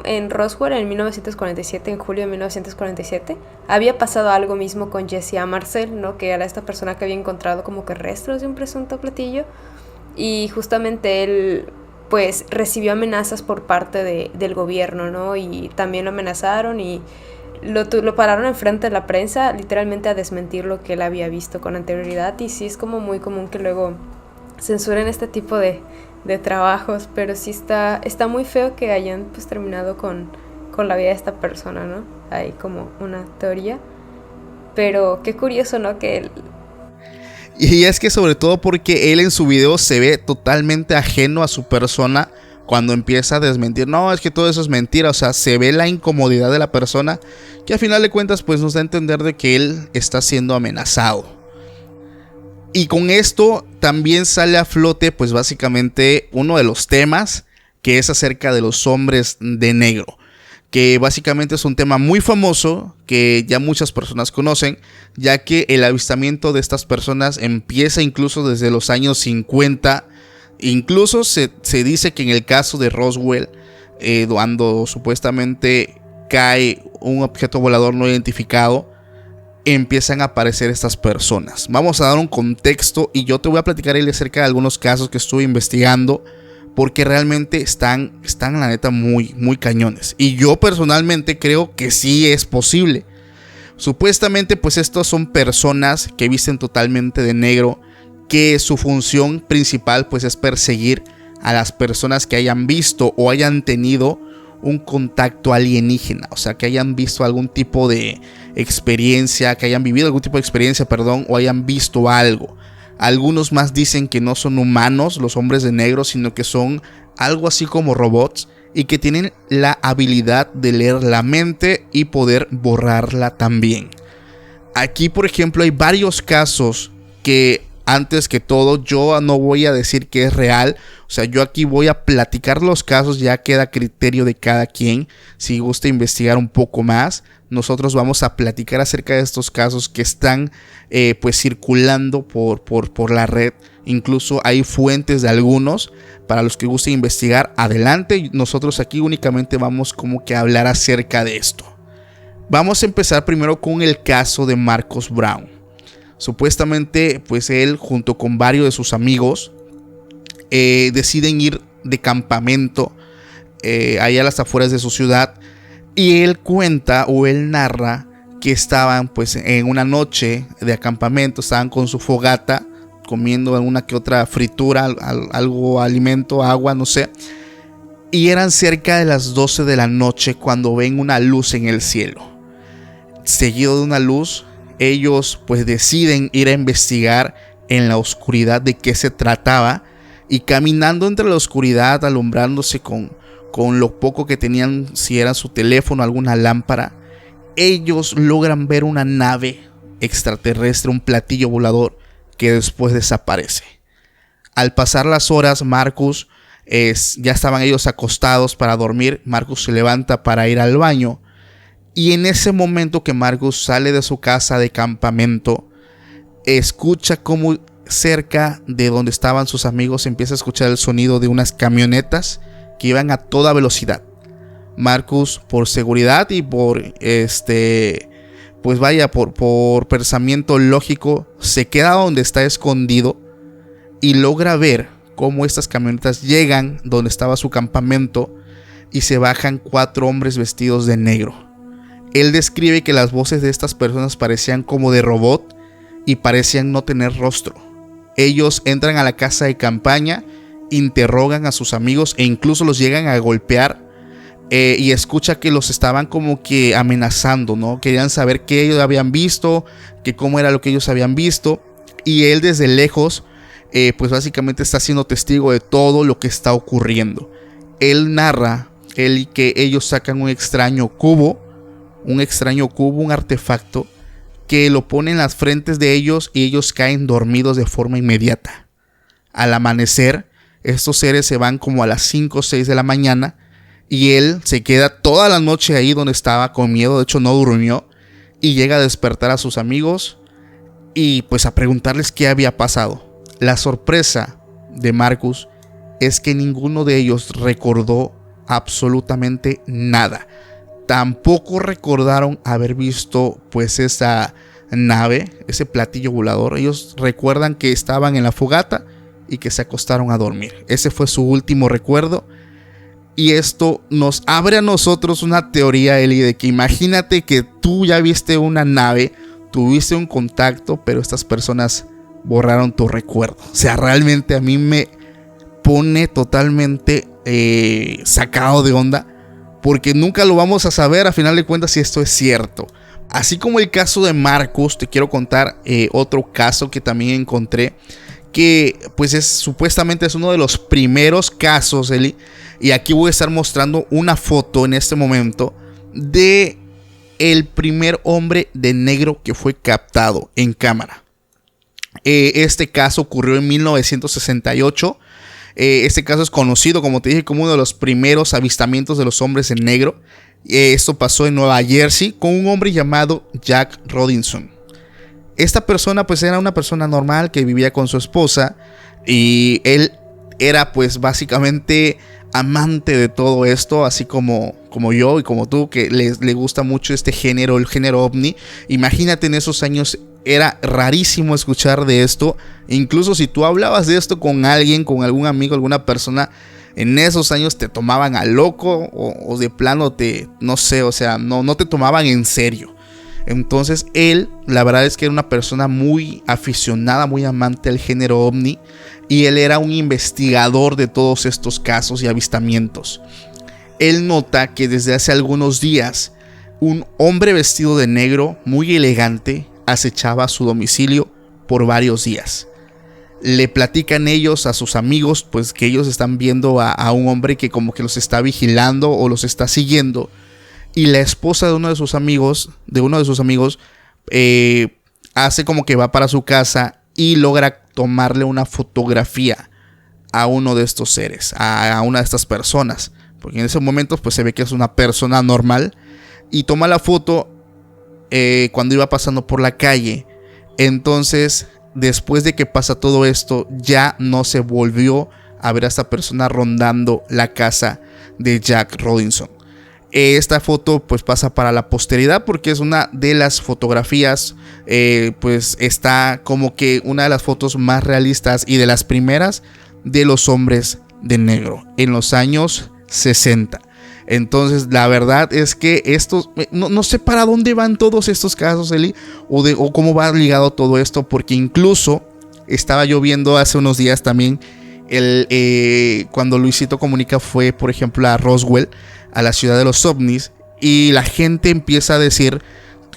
en Roswell en 1947, en julio de 1947, había pasado algo mismo con Jesse Marcel, ¿no? Que era esta persona que había encontrado como que restos de un presunto platillo, y justamente él pues recibió amenazas por parte del gobierno, ¿no? Y también lo amenazaron y lo pararon enfrente de la prensa, literalmente a desmentir lo que él había visto con anterioridad. Y sí es como muy común que luego censuren este tipo de trabajos, pero sí está muy feo que hayan pues terminado con la vida de esta persona, ¿no? Hay como una teoría, pero qué curioso, ¿no? Que él... Y es que sobre todo porque él en su video se ve totalmente ajeno a su persona cuando empieza a desmentir. No, es que todo eso es mentira. O sea, se ve la incomodidad de la persona, que a final de cuentas pues nos da a entender de que él está siendo amenazado. Y con esto también sale a flote pues básicamente uno de los temas, que es acerca de los hombres de negro, que básicamente es un tema muy famoso que ya muchas personas conocen, ya que el avistamiento de estas personas empieza incluso desde los años 50. Incluso se dice que en el caso de Roswell, cuando supuestamente cae un objeto volador no identificado, empiezan a aparecer estas personas. Vamos a dar un contexto y yo te voy a platicar acerca de algunos casos que estuve investigando, porque realmente están la neta muy, muy cañones. Y yo personalmente creo que sí es posible. Supuestamente pues estas son personas que visten totalmente de negro, que su función principal pues es perseguir a las personas que hayan visto o hayan tenido un contacto alienígena. O sea, que hayan visto algún tipo de experiencia, que hayan vivido algún tipo de experiencia, o hayan visto algo. Algunos más dicen que no son humanos los hombres de negro, sino que son algo así como robots, y que tienen la habilidad de leer la mente y poder borrarla también. Aquí, por ejemplo, hay varios casos que, antes que todo, yo no voy a decir que es real. O sea, yo aquí voy a platicar los casos, ya queda a criterio de cada quien. Si gusta investigar un poco más, nosotros vamos a platicar acerca de estos casos que están pues circulando por la red. Incluso hay fuentes de algunos. Para los que gusten investigar, adelante. Nosotros aquí únicamente vamos como que a hablar acerca de esto. Vamos a empezar primero con el caso de Marcus Brown. Supuestamente pues él junto con varios de sus amigos deciden ir de campamento allá a las afueras de su ciudad, y él cuenta o él narra que estaban pues en una noche de acampamento, estaban con su fogata, comiendo alguna que otra fritura, algo, alimento, agua, no sé. Y eran cerca de las 12 de la noche cuando ven una luz en el cielo. Seguido de una luz, ellos pues deciden ir a investigar en la oscuridad de qué se trataba. Y caminando entre la oscuridad, alumbrándose con lo poco que tenían, si era su teléfono, alguna lámpara, ellos logran ver una nave extraterrestre, un platillo volador que después desaparece. Al pasar las horas, Marcus, ya estaban ellos acostados para dormir. Marcus se levanta para ir al baño, y en ese momento que Marcus sale de su casa de campamento, escucha como cerca de donde estaban sus amigos empieza a escuchar el sonido de unas camionetas que iban a toda velocidad. Marcus, por seguridad y por por pensamiento lógico, se queda donde está escondido y logra ver cómo estas camionetas llegan donde estaba su campamento y se bajan 4 hombres vestidos de negro. Él describe que las voces de estas personas parecían como de robot y parecían no tener rostro. Ellos entran a la casa de campaña, interrogan a sus amigos e incluso los llegan a golpear, y escucha que los estaban como que amenazando, ¿no? Querían saber qué ellos habían visto, que cómo era lo que ellos habían visto, y él desde lejos pues básicamente está siendo testigo de todo lo que está ocurriendo. Él narra que ellos sacan un extraño cubo, un artefacto que lo pone en las frentes de ellos y ellos caen dormidos de forma inmediata. Al amanecer, estos seres se van como a las 5 o 6 de la mañana y él se queda toda la noche ahí donde estaba con miedo. De hecho no durmió, y llega a despertar a sus amigos y pues a preguntarles qué había pasado. La sorpresa de Marcus es que ninguno de ellos recordó absolutamente nada. Tampoco recordaron haber visto pues esa nave, ese platillo volador. Ellos recuerdan que estaban en la fogata y que se acostaron a dormir. Ese fue su último recuerdo. Y esto nos abre a nosotros una teoría, Eli, de que imagínate que tú ya viste una nave, tuviste un contacto, pero estas personas borraron tu recuerdo. O sea, realmente a mí me pone totalmente sacado de onda, porque nunca lo vamos a saber a final de cuentas si esto es cierto. Así como el caso de Marcus, te quiero contar otro caso que también encontré, que pues supuestamente es uno de los primeros casos, Eli, y aquí voy a estar mostrando una foto en este momento de el primer hombre de negro que fue captado en cámara. Este caso ocurrió en 1968. Este caso es conocido, como te dije, como uno de los primeros avistamientos de los hombres en negro. Esto pasó en Nueva Jersey con un hombre llamado Jack Robinson. Esta persona pues era una persona normal que vivía con su esposa, y él era pues básicamente amante de todo esto, así como yo y como tú, que le gusta mucho este género, el género ovni. Imagínate, en esos años era rarísimo escuchar de esto. Incluso si tú hablabas de esto con alguien, con algún amigo, alguna persona, en esos años te tomaban a loco o de plano no sé, o sea, no te tomaban en serio. Entonces él, la verdad es que era una persona muy aficionada, muy amante del género ovni, y él era un investigador de todos estos casos y avistamientos. Él nota que desde hace algunos días un hombre vestido de negro, muy elegante, acechaba su domicilio por varios días. Le platican ellos a sus amigos pues que ellos están viendo a un hombre que como que los está vigilando o los está siguiendo. Y la esposa de uno de sus amigos, hace como que va para su casa y logra tomarle una fotografía a uno de estos seres, a una de estas personas, porque en ese momento pues se ve que es una persona normal, y toma la foto cuando iba pasando por la calle. Entonces, después de que pasa todo esto, ya no se volvió a ver a esta persona rondando la casa de Jack Robinson. Esta foto pues pasa para la posteridad porque es una de las fotografías, pues está como que una de las fotos más realistas y de las primeras de los hombres de negro en los años 60. Entonces la verdad es que estos, no sé para dónde van todos estos casos, Eli, o cómo va ligado todo esto, porque incluso estaba yo viendo hace unos días también cuando Luisito Comunica fue, por ejemplo, a Roswell, a la ciudad de los ovnis, y la gente empieza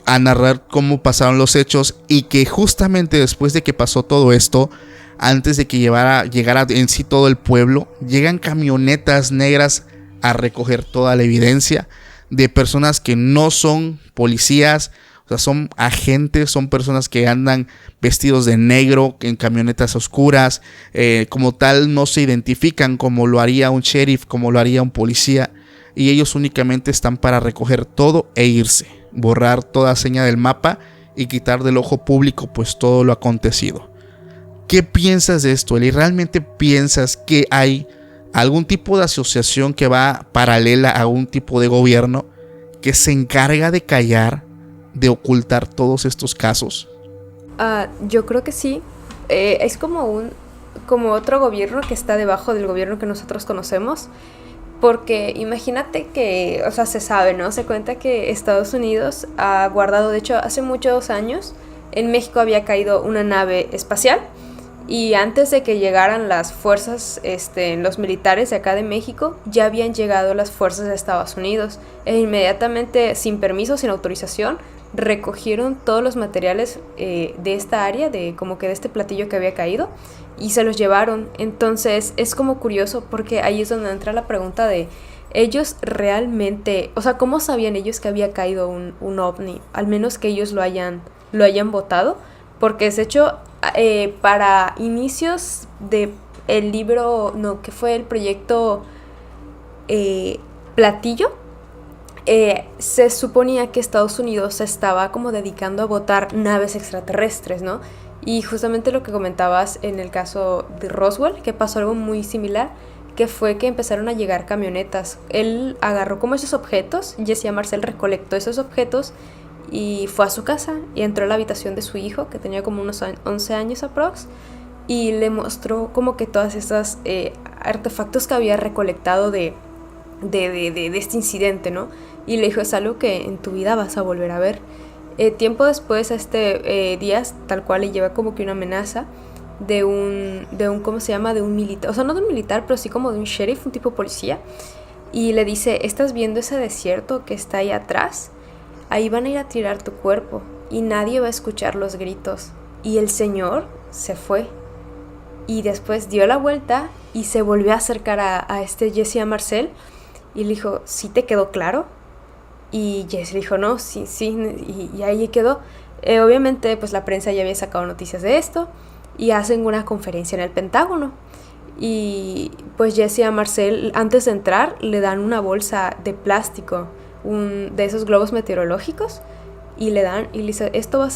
a narrar cómo pasaron los hechos, y que justamente después de que pasó todo esto, antes de que llegara en sí todo el pueblo, llegan camionetas negras a recoger toda la evidencia de personas que no son policías, o sea, son agentes, son personas que andan vestidos de negro en camionetas oscuras, como tal no se identifican como lo haría un sheriff, como lo haría un policía, y ellos únicamente están para recoger todo e irse, borrar toda seña del mapa y quitar del ojo público pues todo lo acontecido. ¿Qué piensas de esto, Eli? ¿Realmente piensas que hay algún tipo de asociación que va paralela a un tipo de gobierno que se encarga de callar, de ocultar todos estos casos? Yo creo que sí. Es como otro gobierno que está debajo del gobierno que nosotros conocemos. Porque imagínate que, o sea, se sabe, ¿no? Se cuenta que Estados Unidos ha guardado, de hecho, hace muchos años, en México había caído una nave espacial. Y antes de que llegaran las fuerzas, los militares de acá de México, ya habían llegado las fuerzas de Estados Unidos. E inmediatamente, sin permiso, sin autorización, recogieron todos los materiales de esta área, de este platillo que había caído, y se los llevaron. Entonces es como curioso, porque ahí es donde entra la pregunta de ellos realmente, o sea, ¿cómo sabían ellos que había caído un ovni? Al menos que ellos lo hayan votado, porque de hecho para inicios de el libro, no, que fue el proyecto Platillo, se suponía que Estados Unidos se estaba como dedicando a votar naves extraterrestres, ¿no? Y justamente lo que comentabas en el caso de Roswell, que pasó algo muy similar, que fue que empezaron a llegar camionetas. Él agarró como esos objetos, Jesse Marcel recolectó esos objetos y fue a su casa y entró a la habitación de su hijo, que tenía como unos 11 años aprox, y le mostró como que todas estas artefactos que había recolectado de este incidente, ¿no? Y le dijo, es algo que en tu vida vas a volver a ver. Tiempo después, Díaz, tal cual, le lleva como que una amenaza de un ¿cómo se llama? De un militar, o sea, no de un militar, pero sí como de un sheriff, un tipo policía, y le dice, ¿estás viendo ese desierto que está ahí atrás? Ahí van a ir a tirar tu cuerpo y nadie va a escuchar los gritos. Y el señor se fue. Y después dio la vuelta y se volvió a acercar a Jesse Marcel y le dijo, ¿sí te quedó claro? Y Jesse le dijo, no, sí, y ahí quedó. Obviamente, pues la prensa ya había sacado noticias de esto y hacen una conferencia en el Pentágono. Y pues Jesse Marcel, antes de entrar, le dan una bolsa de plástico, de esos globos meteorológicos, y le dice, esto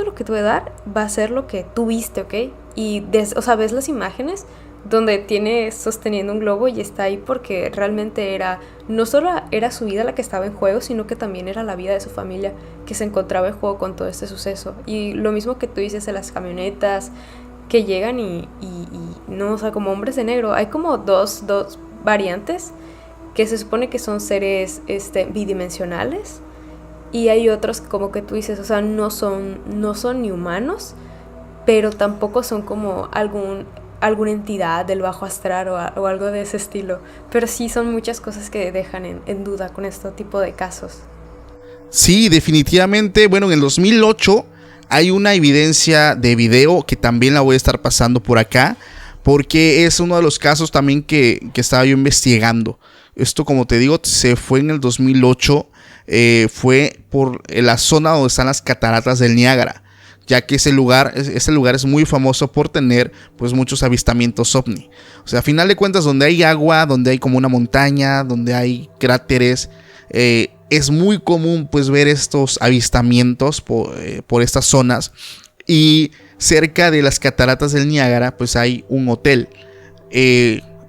lo que te voy a dar va a ser lo que tú viste, ¿ok? Y o sea, ves las imágenes donde tiene sosteniendo un globo y está ahí porque realmente no solo era su vida la que estaba en juego, sino que también era la vida de su familia que se encontraba en juego con todo este suceso. Y lo mismo que tú dices de las camionetas que llegan y no, o sea, como hombres de negro, hay como dos variantes que se supone que son seres bidimensionales, y hay otros como que tú dices, o sea, no son ni humanos, pero tampoco son como alguna entidad del bajo astral o algo de ese estilo, pero sí son muchas cosas que dejan en duda con este tipo de casos. Sí, definitivamente. Bueno, en el 2008 hay una evidencia de video que también la voy a estar pasando por acá, porque es uno de los casos también que estaba yo investigando. Esto, como te digo, se fue en el 2008, fue por la zona donde están las cataratas del Niágara, ya que ese lugar es muy famoso por tener pues muchos avistamientos ovni. O sea, a final de cuentas, donde hay agua, donde hay como una montaña, donde hay cráteres, es muy común pues ver estos avistamientos por estas zonas. Y cerca de las cataratas del Niágara pues hay un hotel.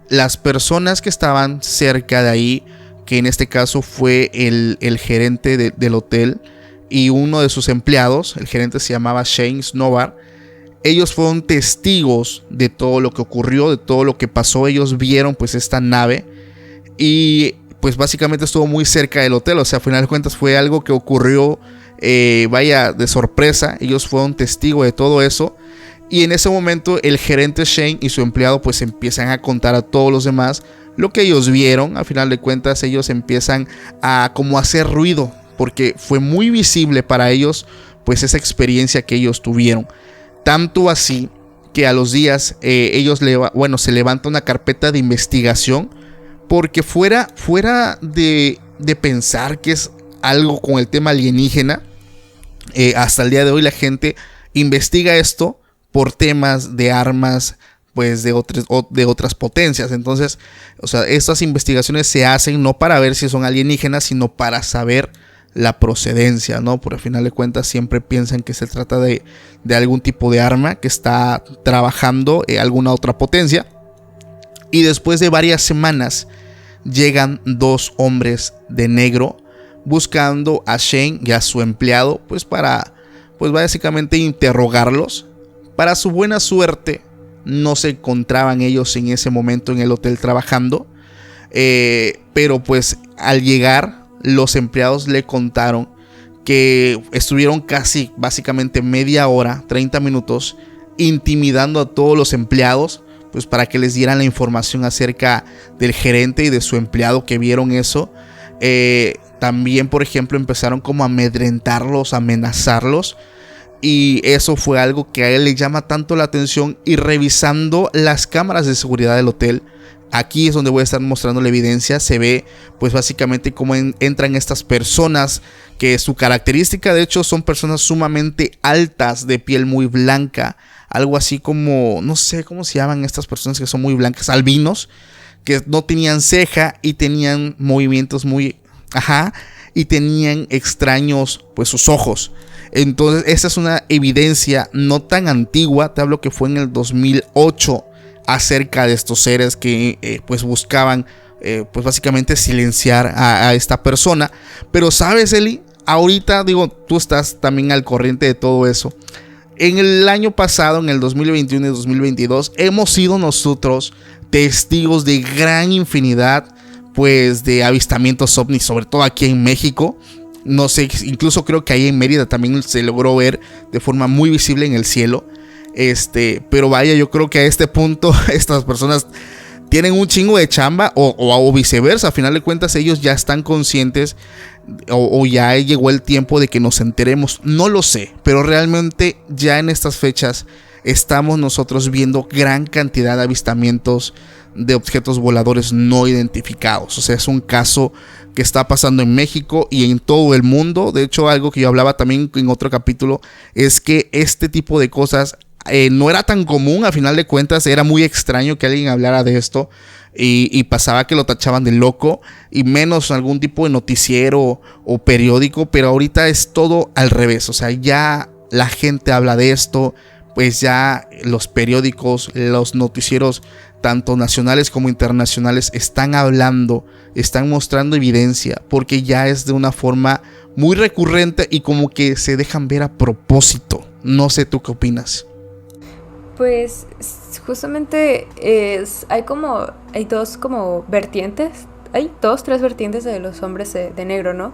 Las personas que estaban cerca de ahí, que en este caso fue el gerente del hotel y uno de sus empleados, el gerente se llamaba Shane Snobar, ellos fueron testigos de todo lo que ocurrió, de todo lo que pasó. Ellos vieron pues esta nave y pues básicamente estuvo muy cerca del hotel. O sea, a final de cuentas fue algo que ocurrió de sorpresa. Ellos fueron testigos de todo eso. Y en ese momento el gerente Shane y su empleado pues empiezan a contar a todos los demás lo que ellos vieron. A final de cuentas ellos empiezan a como hacer ruido, porque fue muy visible para ellos pues esa experiencia que ellos tuvieron. Tanto así que a los días se levanta una carpeta de investigación, porque fuera de pensar que es algo con el tema alienígena, hasta el día de hoy la gente investiga esto por temas de armas pues de otras potencias. Entonces, o sea, estas investigaciones se hacen no para ver si son alienígenas, sino para saber la procedencia, ¿no? Por al final de cuentas siempre piensan que se trata de algún tipo de arma que está trabajando alguna otra potencia. Y después de varias semanas llegan 2 hombres de negro buscando a Shane y a su empleado pues para pues básicamente interrogarlos. Para su buena suerte no se encontraban ellos en ese momento en el hotel trabajando, pero pues al llegar los empleados le contaron que estuvieron casi básicamente media hora, 30 minutos, intimidando a todos los empleados pues para que les dieran la información acerca del gerente y de su empleado que vieron eso. También, por ejemplo, empezaron como a amedrentarlos, a amenazarlos. Y eso fue algo que a él le llama tanto la atención. Y revisando las cámaras de seguridad del hotel, aquí es donde voy a estar mostrando la evidencia. Se ve pues básicamente cómo entran estas personas, que su característica de hecho son personas sumamente altas, de piel muy blanca, algo así como, no sé cómo se llaman estas personas que son muy blancas, albinos, que no tenían ceja y tenían movimientos muy, y tenían extraños pues sus ojos. Entonces esta es una evidencia no tan antigua, te hablo que fue en el 2008, acerca de estos seres que pues buscaban pues básicamente silenciar a esta persona. Pero sabes, Eli, ahorita digo, tú estás también al corriente de todo eso. En el año pasado, en el 2021 y 2022, hemos sido nosotros testigos de gran infinidad pues de avistamientos ovnis, sobre todo aquí en México. No sé, incluso creo que ahí en Mérida también se logró ver de forma muy visible en el cielo. Pero vaya, yo creo que a este punto estas personas tienen un chingo de chamba o viceversa. A final de cuentas ellos ya están conscientes o ya llegó el tiempo de que nos enteremos. No lo sé, pero realmente ya en estas fechas estamos nosotros viendo gran cantidad de avistamientos de objetos voladores no identificados. O sea, es un caso que está pasando en México y en todo el mundo. De hecho, algo que yo hablaba también en otro capítulo es que este tipo de cosas no era tan común. A final de cuentas era muy extraño que alguien hablara de esto y pasaba que lo tachaban de loco, y menos algún tipo de noticiero o periódico. Pero ahorita es todo al revés. O sea, ya la gente habla de esto, pues ya los periódicos, los noticieros tanto nacionales como internacionales están hablando, están mostrando evidencia, porque ya es de una forma muy recurrente y como que se dejan ver a propósito. No sé, ¿tú qué opinas? Pues justamente hay dos como vertientes, hay 3 vertientes de los hombres de negro, ¿no?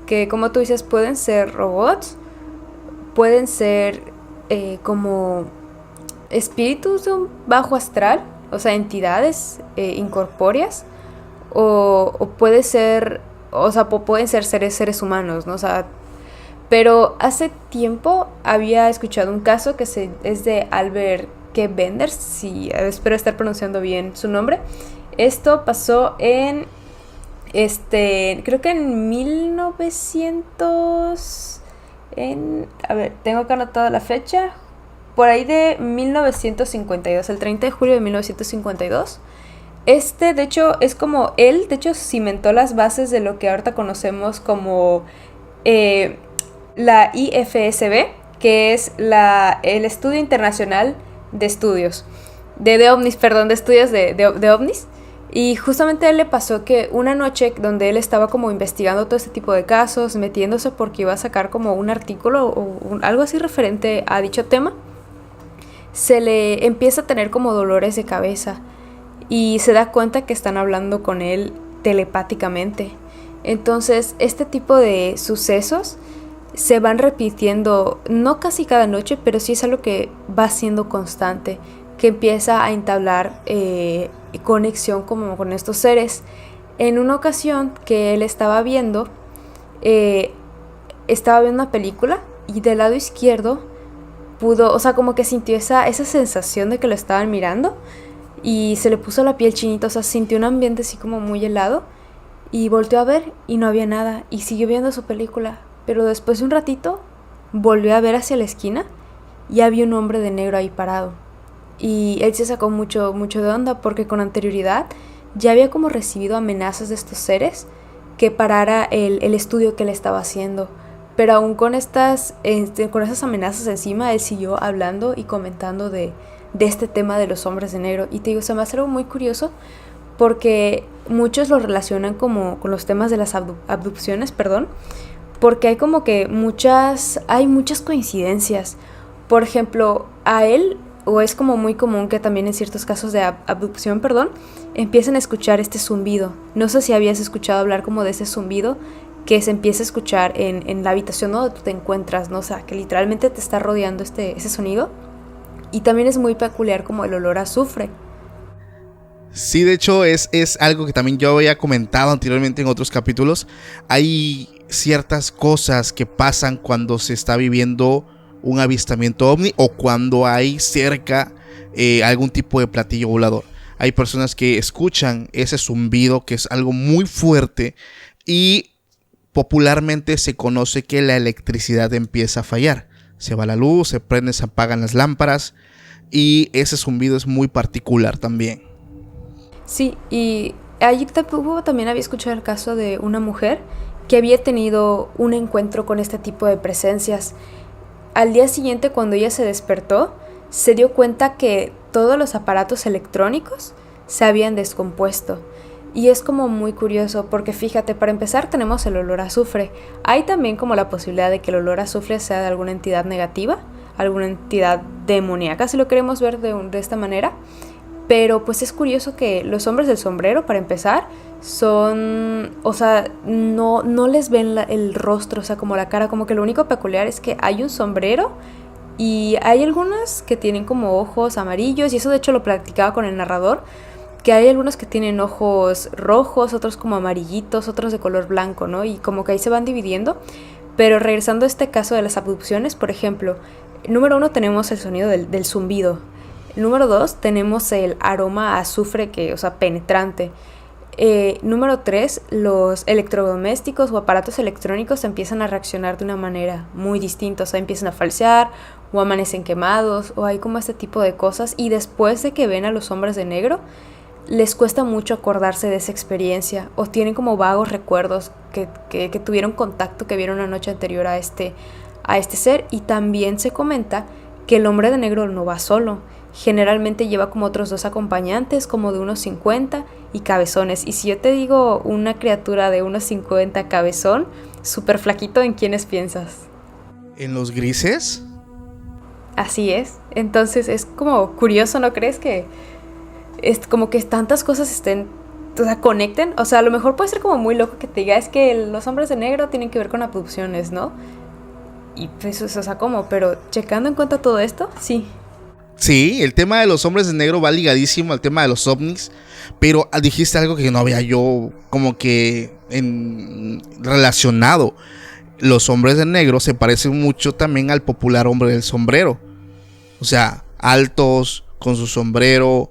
Que como tú dices, pueden ser robots, pueden ser como espíritus de un bajo astral, o sea, entidades incorpóreas, o puede ser, o sea, pueden ser seres humanos, ¿no? O sea, pero hace tiempo había escuchado un caso que es de Albert K. Benders, si espero estar pronunciando bien su nombre. Esto pasó en creo que en 1900, a ver, tengo que anotar la fecha, por ahí de 1952, el 30 de julio de 1952. De hecho, es como él, de hecho, cimentó las bases de lo que ahorita conocemos como la IFSB, que es el Estudio Internacional de Estudios de OVNIs, perdón, de estudios de OVNIs. Y justamente a él le pasó que una noche donde él estaba como investigando todo este tipo de casos, metiéndose porque iba a sacar como un artículo o algo así referente a dicho tema, se le empieza a tener como dolores de cabeza y se da cuenta que están hablando con él telepáticamente. Entonces, este tipo de sucesos se van repitiendo, no casi cada noche, pero sí es algo que va siendo constante, que empieza a entablar conexión como con estos seres. En una ocasión que él estaba viendo una película y del lado izquierdo pudo, o sea, como que sintió esa sensación de que lo estaban mirando y se le puso la piel chinita, o sea, sintió un ambiente así como muy helado y volteó a ver y no había nada y siguió viendo su película, pero después de un ratito volvió a ver hacia la esquina y había un hombre de negro ahí parado y él se sacó mucho de onda porque con anterioridad ya había como recibido amenazas de estos seres que parara el estudio que él estaba haciendo. Pero aún con esas amenazas encima, él siguió hablando y comentando de este tema de los hombres de negro. Y te digo, se me hace algo muy curioso porque muchos lo relacionan como con los temas de las abducciones, porque hay como que hay muchas coincidencias. Por ejemplo, a él, o es como muy común que también en ciertos casos de abducción, empiecen a escuchar este zumbido. No sé si habías escuchado hablar como de ese zumbido que se empieza a escuchar en la habitación donde tú te encuentras, ¿no? O sea, que literalmente te está rodeando ese sonido. Y también es muy peculiar como el olor a azufre. Sí, de hecho es algo que también yo había comentado anteriormente en otros capítulos. Hay ciertas cosas que pasan cuando se está viviendo un avistamiento ovni o cuando hay cerca algún tipo de platillo volador. Hay personas que escuchan ese zumbido, que es algo muy fuerte, y popularmente se conoce que la electricidad empieza a fallar. Se va la luz, se prenden, se apagan las lámparas, y ese zumbido es muy particular también. Sí, y allí también había escuchado el caso de una mujer que había tenido un encuentro con este tipo de presencias. Al día siguiente, cuando ella se despertó, se dio cuenta que todos los aparatos electrónicos se habían descompuesto. Y es como muy curioso porque fíjate, para empezar tenemos el olor a azufre. Hay también como la posibilidad de que el olor a azufre sea de alguna entidad negativa, alguna entidad demoníaca, si lo queremos ver de esta manera. Pero pues es curioso que los hombres del sombrero, para empezar, son, o sea, no les ven el rostro, o sea, como la cara, como que lo único peculiar es que hay un sombrero y hay algunas que tienen como ojos amarillos, y eso de hecho lo platicaba con el narrador, que hay algunos que tienen ojos rojos, otros como amarillitos, otros de color blanco, ¿no? Y como que ahí se van dividiendo. Pero regresando a este caso de las abducciones, por ejemplo, número 1 tenemos el sonido del zumbido. Número 2 tenemos el aroma a azufre, o sea, penetrante. Número 3, los electrodomésticos o aparatos electrónicos empiezan a reaccionar de una manera muy distinta, o sea, empiezan a falsear o amanecen quemados o hay como este tipo de cosas, y después de que ven a los hombres de negro les cuesta mucho acordarse de esa experiencia o tienen como vagos recuerdos que tuvieron contacto, que vieron la noche anterior a este ser. Y también se comenta que el hombre de negro no va solo. Generalmente lleva como otros 2 acompañantes, como de unos 50 y cabezones. Y si yo te digo una criatura de unos 50 cabezón, súper flaquito, ¿en quiénes piensas? ¿En los grises? Así es. Entonces es como curioso, ¿no crees? Que es como que tantas cosas o sea, conecten. O sea, a lo mejor puede ser como muy loco que te diga, es que los hombres de negro tienen que ver con abducciones, ¿no? Y pues, o sea, ¿cómo? Pero checando en cuenta todo esto, sí. Sí, el tema de los hombres de negro va ligadísimo al tema de los ovnis, pero dijiste algo que no había yo como que relacionado. Los hombres de negro se parecen mucho también al popular hombre del sombrero. O sea, altos, con su sombrero,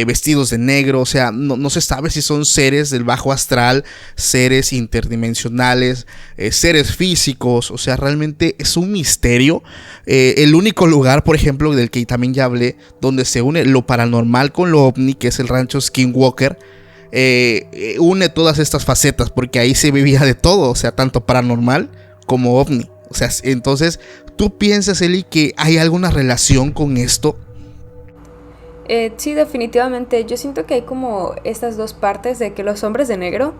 vestidos de negro. O sea, no se sabe si son seres del bajo astral, seres interdimensionales, seres físicos. O sea, realmente es un misterio. El único lugar, por ejemplo, del que también ya hablé, donde se une lo paranormal con lo ovni, que es el rancho Skinwalker, une todas estas facetas, porque ahí se vivía de todo. O sea, tanto paranormal como ovni. O sea, entonces, ¿tú piensas, Eli, que hay alguna relación con esto? Sí, definitivamente. Yo siento que hay como estas dos partes de que los hombres de negro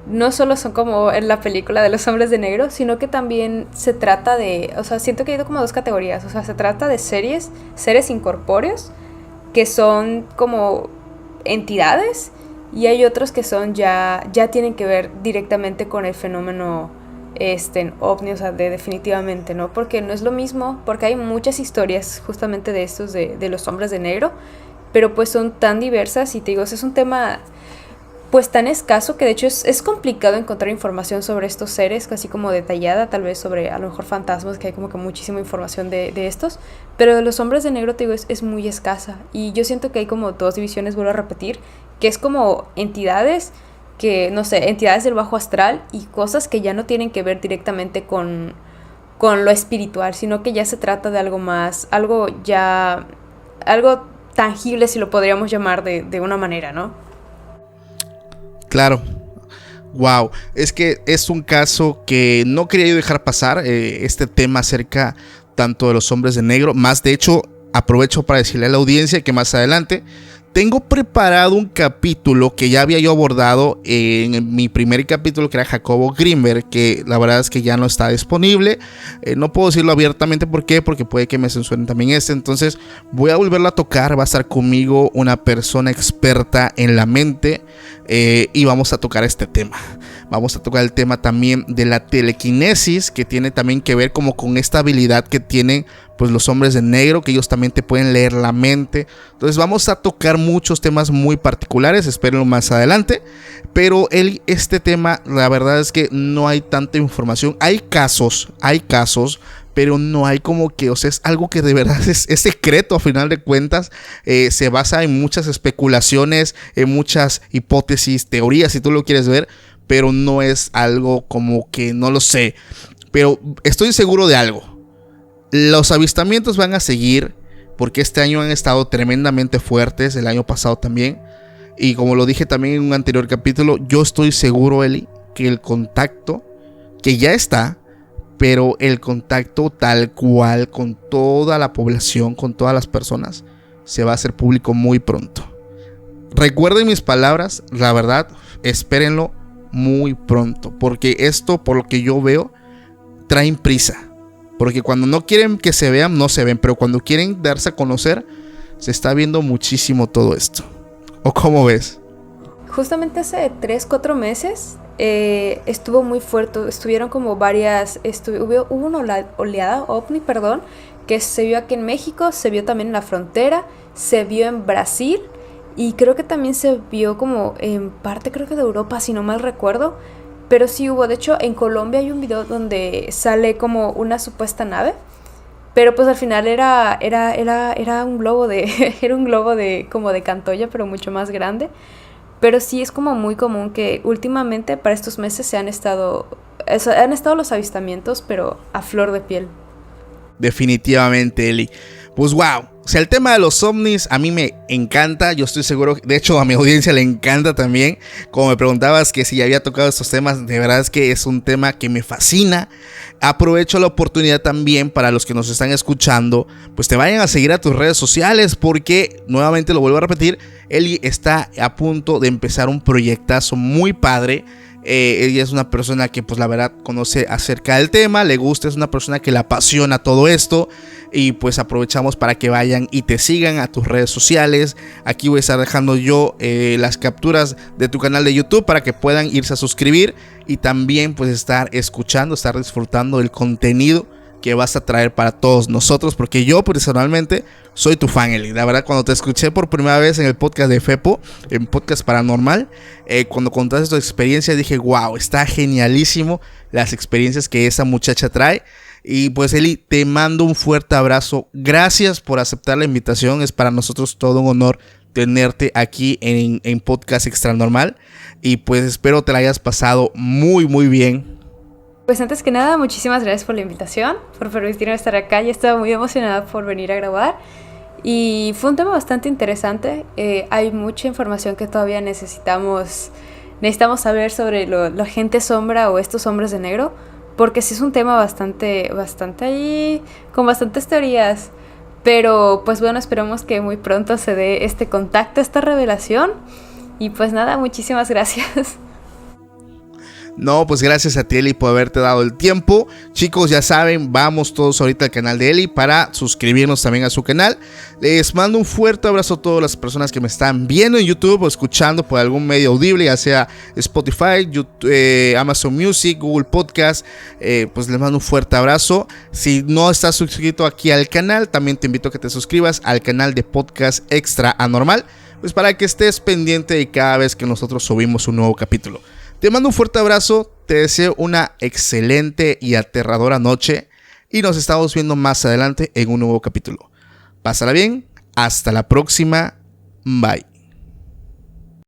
no solo son como en la película de los hombres de negro, sino que también se trata de, o sea, siento que hay como 2 categorías. O sea, se trata de seres incorpóreos, que son como entidades, y hay otros que son ya tienen que ver directamente con el fenómeno ovni, o sea, definitivamente, ¿no? Porque no es lo mismo, porque hay muchas historias justamente de estos, de los hombres de negro, pero pues son tan diversas y te digo, es un tema pues tan escaso que de hecho es complicado encontrar información sobre estos seres, casi como detallada, tal vez sobre a lo mejor fantasmas, que hay como que muchísima información de estos, pero de los hombres de negro, te digo, es muy escasa. Y yo siento que hay como dos divisiones, vuelvo a repetir, que es como entidades que, no sé, entidades del bajo astral y cosas que ya no tienen que ver directamente con lo espiritual, sino que ya se trata de algo más, algo tangible, si lo podríamos llamar de una manera, ¿no? Claro. Wow, es que es un caso que no quería yo dejar pasar, este tema acerca tanto de los hombres de negro. Más de hecho, aprovecho para decirle a la audiencia que más adelante tengo preparado un capítulo que ya había yo abordado en mi primer capítulo, que era Jacobo Greenberg, que la verdad es que ya no está disponible. No puedo decirlo abiertamente, ¿por qué? Porque puede que me censuren también entonces voy a volverlo a tocar. Va a estar conmigo una persona experta en la mente, y vamos a tocar este tema. Vamos a tocar el tema también de la telequinesis, que tiene también que ver como con esta habilidad que tienen pues los hombres de negro, que ellos también te pueden leer la mente. Entonces vamos a tocar muchos temas muy particulares, espérenlo más adelante. Pero este tema, la verdad es que no hay tanta información. Hay casos, pero no hay como que, o sea, es algo que de verdad es secreto a final de cuentas. Se basa en muchas especulaciones, en muchas hipótesis, teorías, si tú lo quieres ver, pero no es algo como que, no lo sé. Pero estoy seguro de algo. Los avistamientos van a seguir, porque este año han estado tremendamente fuertes, el año pasado también. Y como lo dije también en un anterior capítulo, yo estoy seguro, Eli, que el contacto, que ya está, pero el contacto tal cual con toda la población, con todas las personas, se va a hacer público muy pronto. Recuerden mis palabras, la verdad, espérenlo muy pronto, porque esto, por lo que yo veo, traen prisa. Porque cuando no quieren que se vean, no se ven, pero cuando quieren darse a conocer, se está viendo muchísimo todo esto. ¿O cómo ves? Justamente hace 3-4 meses estuvo muy fuerte, estuvieron como varias, hubo una oleada ovni, que se vio aquí en México, se vio también en la frontera, se vio en Brasil y creo que también se vio como en parte, creo que de Europa, si no mal recuerdo, pero sí hubo. De hecho, en Colombia hay un video donde sale como una supuesta nave, pero pues al final era un globo era un globo como de Cantoya, pero mucho más grande. Pero sí es como muy común que últimamente para estos meses han estado los avistamientos, pero a flor de piel. Definitivamente, Eli. Pues wow, o sea, el tema de los ovnis a mí me encanta, yo estoy seguro, de hecho a mi audiencia le encanta también. Como me preguntabas que si ya había tocado estos temas, de verdad es que es un tema que me fascina. Aprovecho la oportunidad también para los que nos están escuchando, pues te vayan a seguir a tus redes sociales, porque nuevamente lo vuelvo a repetir, Eli está a punto de empezar un proyectazo muy padre. Ella es una persona que pues la verdad conoce acerca del tema, le gusta, es una persona que le apasiona todo esto. Y pues aprovechamos para que vayan y te sigan a tus redes sociales. Aquí voy a estar dejando yo las capturas de tu canal de YouTube para que puedan irse a suscribir y también pues estar escuchando, estar disfrutando del contenido que vas a traer para todos nosotros, porque yo personalmente soy tu fan, Eli. La verdad, cuando te escuché por primera vez en el podcast de Fepo, en Podcast Paranormal, cuando contaste tu experiencia, dije, wow, está genialísimo las experiencias que esa muchacha trae. Y pues, Eli, te mando un fuerte abrazo. Gracias por aceptar la invitación. Es para nosotros todo un honor tenerte aquí en Podcast Extra Normal. Y pues espero te la hayas pasado muy, muy bien. Pues antes que nada, muchísimas gracias por la invitación, por permitirme estar acá. Ya estaba muy emocionada por venir a grabar y fue un tema bastante interesante. Hay mucha información que todavía necesitamos saber sobre la gente sombra o estos hombres de negro, porque sí es un tema bastante ahí, con bastantes teorías. Pero pues bueno, esperamos que muy pronto se dé este contacto, esta revelación. Y pues nada, muchísimas gracias. No, pues gracias a ti, Eli, por haberte dado el tiempo. Chicos, ya saben, vamos todos ahorita al canal de Eli para suscribirnos también a su canal. Les mando un fuerte abrazo a todas las personas que me están viendo en YouTube o escuchando por algún medio audible, ya sea Spotify, YouTube, Amazon Music, Google Podcast. Pues les mando un fuerte abrazo. Si no estás suscrito aquí al canal, también te invito a que te suscribas al canal de Podcast Extra Anormal, pues para que estés pendiente de cada vez que nosotros subimos un nuevo capítulo. Te mando un fuerte abrazo, te deseo una excelente y aterradora noche y nos estamos viendo más adelante en un nuevo capítulo. Pásala bien, hasta la próxima, bye.